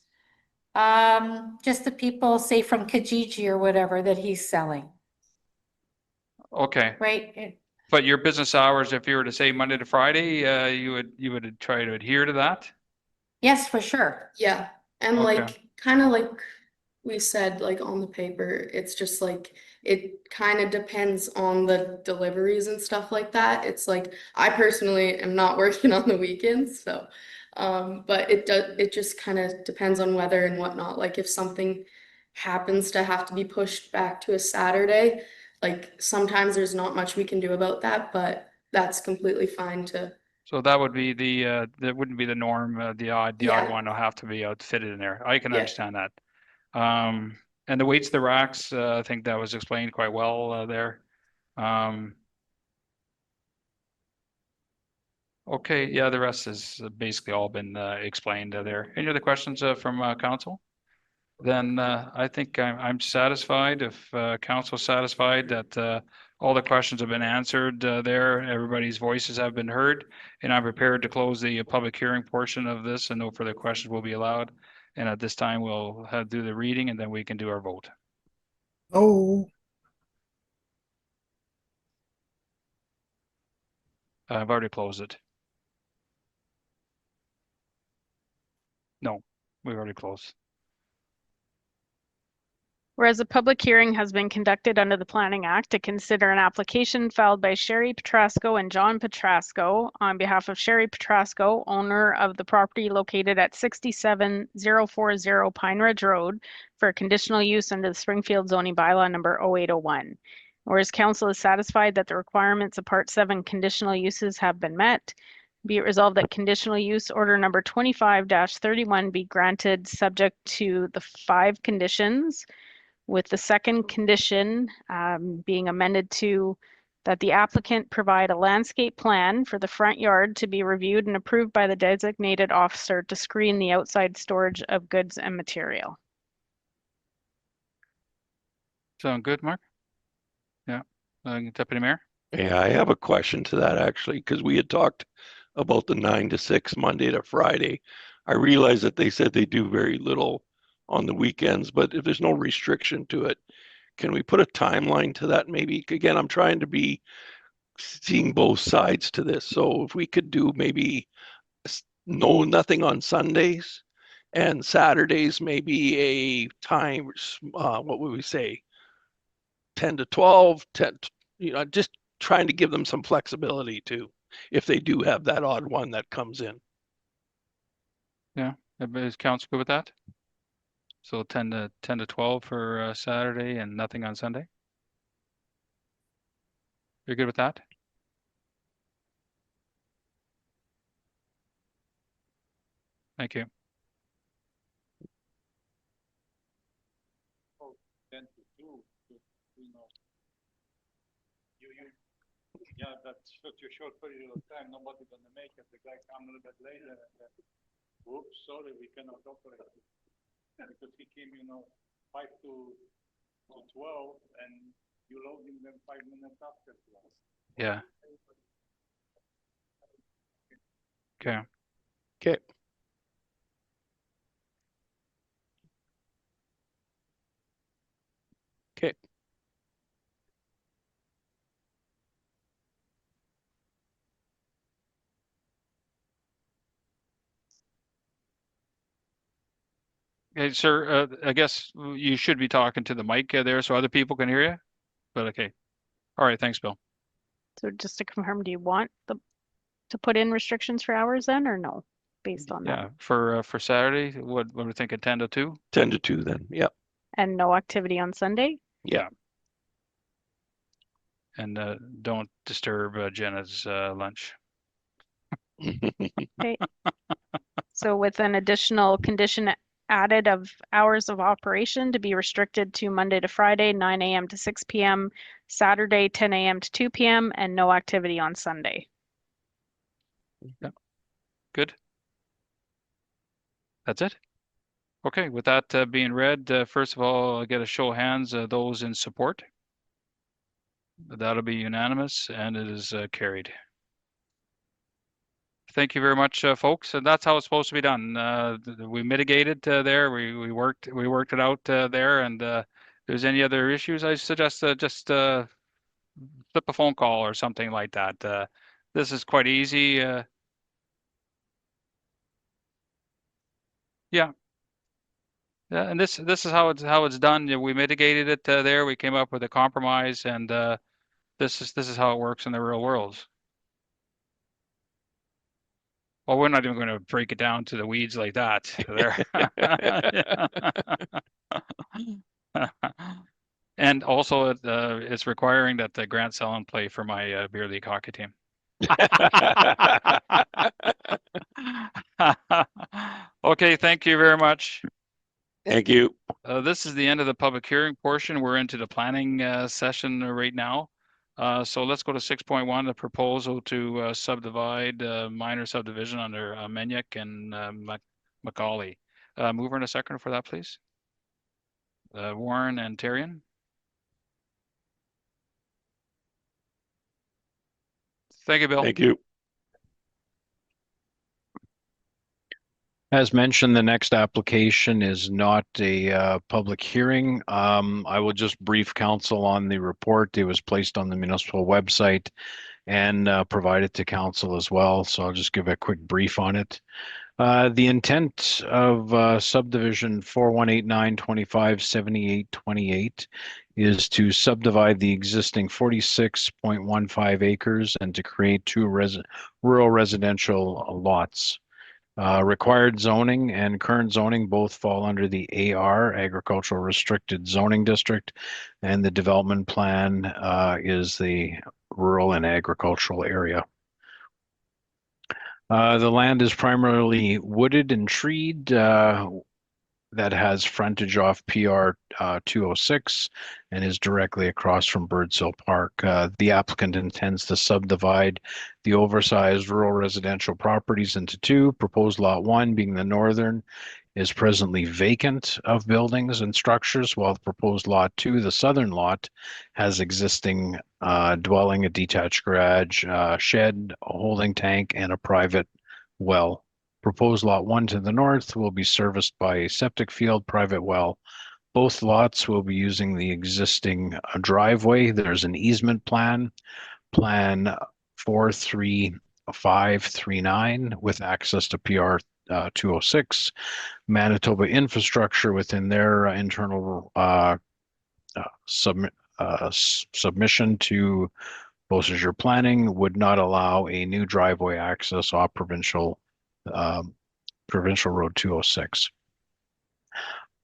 just the people, say from Kijiji or whatever that he's selling, Okay, right? but your business hours, if you were to say Monday to Friday, you would try to adhere to that? Yes, for sure. Yeah, and Okay. like kind of like we said, like on the paper, it's just like it kind of depends on the deliveries and stuff like that. It's like I personally am not working on the weekends, so but it just kind of depends on weather and whatnot. Like if something happens to have to be pushed back to a Saturday, like sometimes there's not much we can do about that, but that's completely fine to. So that would be that wouldn't be the norm, the odd Yeah. one will have to be outfitted in there. I can Yeah. understand that. And the weights, the racks, I think that was explained quite well there. Okay, yeah, the rest has basically all been explained there. Any other questions from council? Then I think I'm satisfied. If council's satisfied that all the questions have been answered there, everybody's voices have been heard, and I'm prepared to close the public hearing portion of this, and no further questions will be allowed. And at this time, we'll do the reading, and then we can do our vote. Oh, I've already closed it. No, we've already closed. Whereas a public hearing has been conducted under the Planning Act to consider an application filed by Sherry Petrasko and John Petrasko on behalf of Sherry Petrasko, owner of the property located at 67040 Pineridge Road, for conditional use under the Springfield zoning bylaw number 0801. Whereas council is satisfied that the requirements of Part 7 conditional uses have been met, be it resolved that conditional use order number 25-31 be granted subject to the 5 conditions, with the second condition being amended to that the applicant provide a landscape plan for the front yard to be reviewed and approved by the designated officer to screen the outside storage of goods and material. Sound good, Mark? Yeah, Deputy Mayor? Yeah, I have a question to that actually, because we had talked about the 9 to 6 Monday to Friday. I realize that they said they do very little on the weekends, but if there's no restriction to it, can we put a timeline to that maybe? Again, I'm trying to be seeing both sides to this. So if we could do maybe nothing on Sundays and Saturdays, maybe a time, what would we say? 10 to 12, 10, just trying to give them some flexibility too, if they do have that odd one that comes in. Yeah, is council good with that? So 10 to 12 for Saturday and nothing on Sunday? You're good with that? Thank you. 10 to 2, yeah, that's such a short period of time. Nobody's gonna make it. The guy come a little bit later and then, oops, sorry, we cannot operate it. Because he came, 5 to Yeah. Okay. Okay. Okay. Okay, sir, I guess you should be talking to the mic there so other people can hear you, but okay. All right, thanks, Bill. So just to confirm, do you want to put in restrictions for hours then, or no, based on that? Yeah, for Saturday, what we're thinking 10 to 2? 10 to 2 then, yeah. And no activity on Sunday? Yeah. And don't disturb Jenna's lunch. Okay. So with an additional condition added of hours of operation to be restricted to Monday to Friday, 9 a.m. to 6 p.m., Saturday, 10 a.m. to 2 p.m., and no activity on Sunday. Yeah. Good. That's it. Okay, with that being read, first of all, I'll get a show of hands, those in support. That'll be unanimous and it is carried. Thank you very much, folks. And that's how it's supposed to be done. We mitigated there. We worked it out there. And if there's any other issues, I suggest just flip a phone call or something like that. This is quite easy. Yeah. Yeah, and this is how it's done. We mitigated it there. We came up with a compromise, and this is how it works in the real world. Well, we're not even going to break it down to the weeds like that. There. And also, it's requiring that the Grant Sellen play for my beer league hockey team. Okay, thank you very much. Thank you. This is the end of the public hearing portion. We're into the planning session right now. So let's go to 6.1, the proposal to subdivide minor subdivision under Omeniuk and MacAulay. Mover and a second for that, please. Warren and Terrian. Thank you, Bill. Thank you. As mentioned, the next application is not a public hearing. I will just brief council on the report. It was placed on the municipal website and provided to council as well. So I'll just give a quick brief on it. The intent of subdivision 4189257828 is to subdivide the existing 46.15 acres and to create two rural residential lots. Required zoning and current zoning both fall under the AR, Agricultural Restricted Zoning District, and the development plan is the rural and agricultural area. The land is primarily wooded and treed that has frontage off PR 206 and is directly across from Birdshill Park. The applicant intends to subdivide the oversized rural residential properties into two. Proposed lot 1, being the northern, is presently vacant of buildings and structures, while the proposed lot 2, the southern lot, has existing dwelling, a detached garage, shed, a holding tank, and a private well. Proposed lot 1 to the north will be serviced by a septic field, private well. Both lots will be using the existing driveway. There's an easement plan 43539 with access to PR 206. Manitoba infrastructure within their internal submission to Beausejour planning would not allow a new driveway access off Provincial Road 206.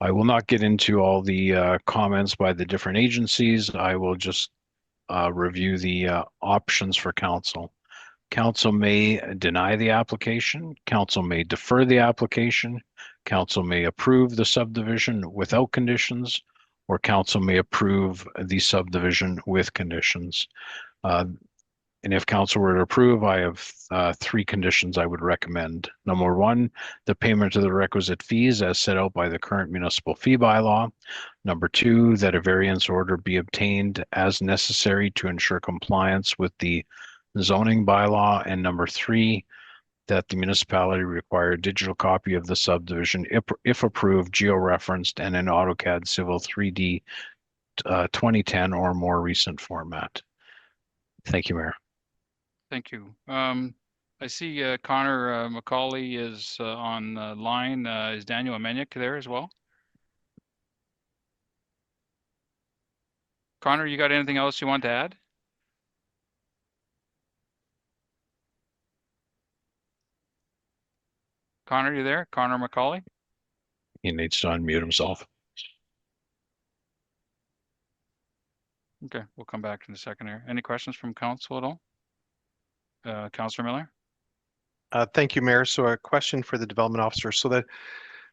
I will not get into all the comments by the different agencies. I will just review the options for council. Council may deny the application. Council may defer the application. Council may approve the subdivision without conditions, or council may approve the subdivision with conditions. And if council were to approve, I have 3 conditions I would recommend. Number 1, the payment of the requisite fees as set out by the current municipal fee bylaw. Number 2, that a variance order be obtained as necessary to ensure compliance with the zoning bylaw. And number 3, that the municipality require a digital copy of the subdivision, if approved, georeferenced, and in AutoCAD Civil 3D 2010 or more recent format. Thank you, Mayor. Thank you. I see Connor MacAulay is on the line. Is Daniel Omeniuk there as well? Connor, you got anything else you want to add? Connor, you there? Connor MacAulay? He needs to unmute himself. Okay, we'll come back in a second here. Any questions from council at all? Councillor Miller? Thank you, Mayor. So a question for the development officer. So the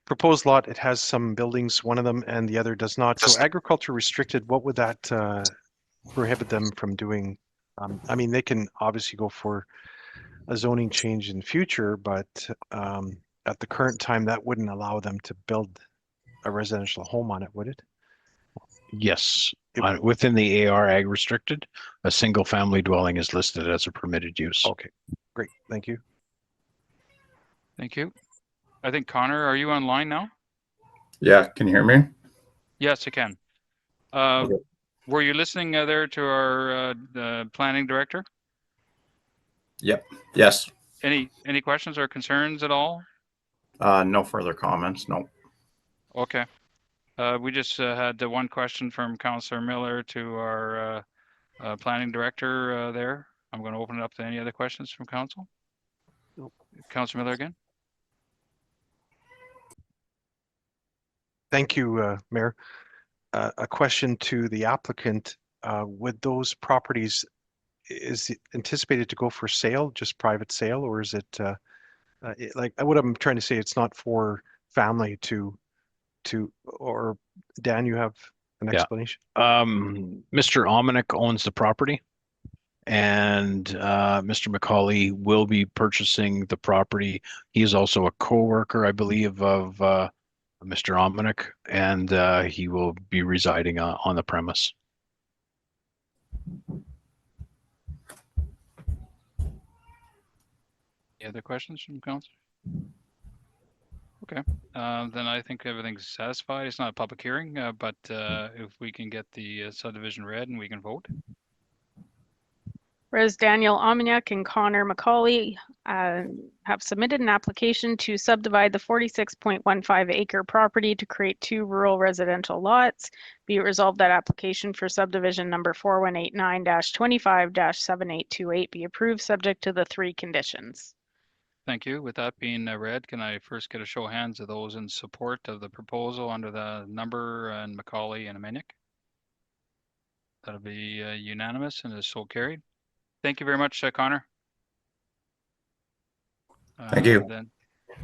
proposed lot, it has some buildings, one of them and the other does not. So agriculture restricted, what would that prohibit them from doing? I mean, they can obviously go for a zoning change in the future, but at the current time, that wouldn't allow them to build a residential home on it, would it? Yes, within the AR ag restricted, a single family dwelling is listed as a permitted use. Okay, great. Thank you. Thank you. I think Connor, are you online now? Yeah, can you hear me? Yes, I can. Were you listening there to our planning director? Yep. Yes. Any questions or concerns at all? No further comments. No. Okay. We just had one question from Councillor Miller to our planning director there. I'm going to open it up to any other questions from council. Councillor Miller again. Thank you, Mayor. A question to the applicant. Would those properties, is it anticipated to go for sale, just private sale, or is it like what I'm trying to say, it's not for family to, or Dan, you have an explanation? Mr. Omeniuk owns the property and Mr. MacAulay will be purchasing the property. He is also a co-worker, I believe, of Mr. Omeniuk, and he will be residing on the premise. Any other questions from council? Okay, then I think everything's satisfied. It's not a public hearing, but if we can get the subdivision read and we can vote. Whereas Daniel Omeniuk and Connor MacAulay have submitted an application to subdivide the 46.15 acre property to create 2 rural residential lots. Be it resolved that application for subdivision number 4189-25-7828 be approved subject to the 3 conditions. Thank you. With that being read, can I first get a show of hands of those in support of the proposal under the number and MacAulay and Omeniuk? That'll be unanimous and is so carried. Thank you very much, Connor. Thank you. Then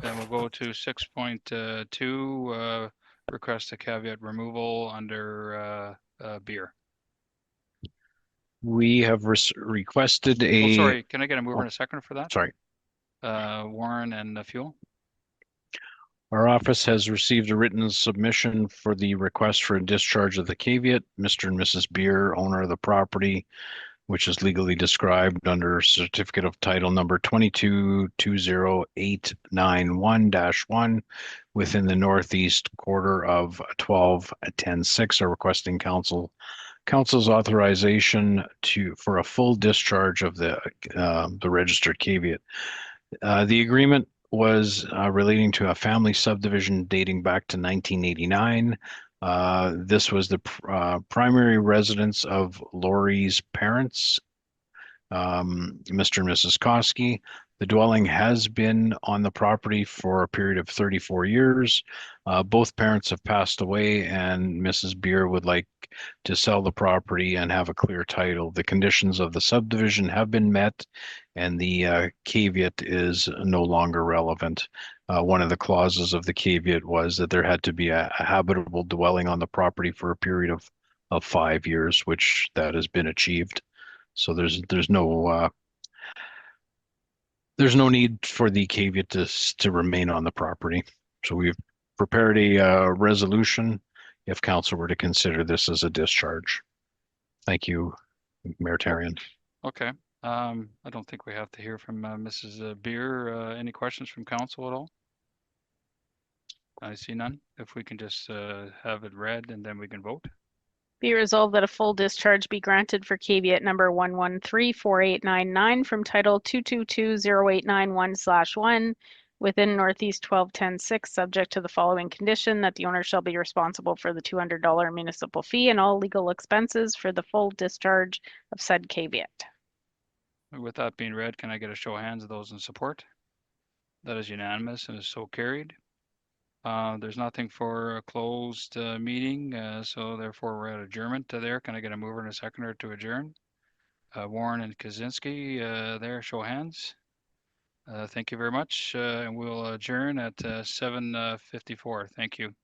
we'll go to 6.2, request a caveat removal under beer. We have requested a... Oh, sorry, can I get a mover in a second for that? Sorry. Warren and Fuel. Our office has received a written submission for the request for a discharge of the caveat. Mr. and Mrs. Beer, owner of the property, which is legally described under certificate of title number 22-20891-1 within the northeast quarter of 12-10-6 are requesting council's authorization for a full discharge of the registered caveat. The agreement was relating to a family subdivision dating back to 1989. This was the primary residence of Lori's parents, Mr. and Mrs. Koski. The dwelling has been on the property for a period of 34 years. Both parents have passed away and Mrs. Beer would like to sell the property and have a clear title. The conditions of the subdivision have been met and the caveat is no longer relevant. One of the clauses of the caveat was that there had to be a habitable dwelling on the property for a period of 5 years, which that has been achieved. So there's no need for the caveat to remain on the property. So we've prepared a resolution if council were to consider this as a discharge. Thank you, Mayor Tarian. Okay. I don't think we have to hear from Mrs. Beer. Any questions from council at all? I see none. If we can just have it read and then we can vote. Be resolved that a full discharge be granted for caveat number 1134899 from title 2220891/1 within Northeast 1210-6, subject to the following condition: that the owner shall be responsible for the $200 municipal fee and all legal expenses for the full discharge of said caveat. With that being read, can I get a show of hands of those in support? That is unanimous and is so carried. There's nothing for a closed meeting, so therefore we're at adjournment there. Can I get a mover and a seconder to adjourn? Warren and Kaczynski there, show of hands. Thank you very much, and we'll adjourn at 7:54. Thank you.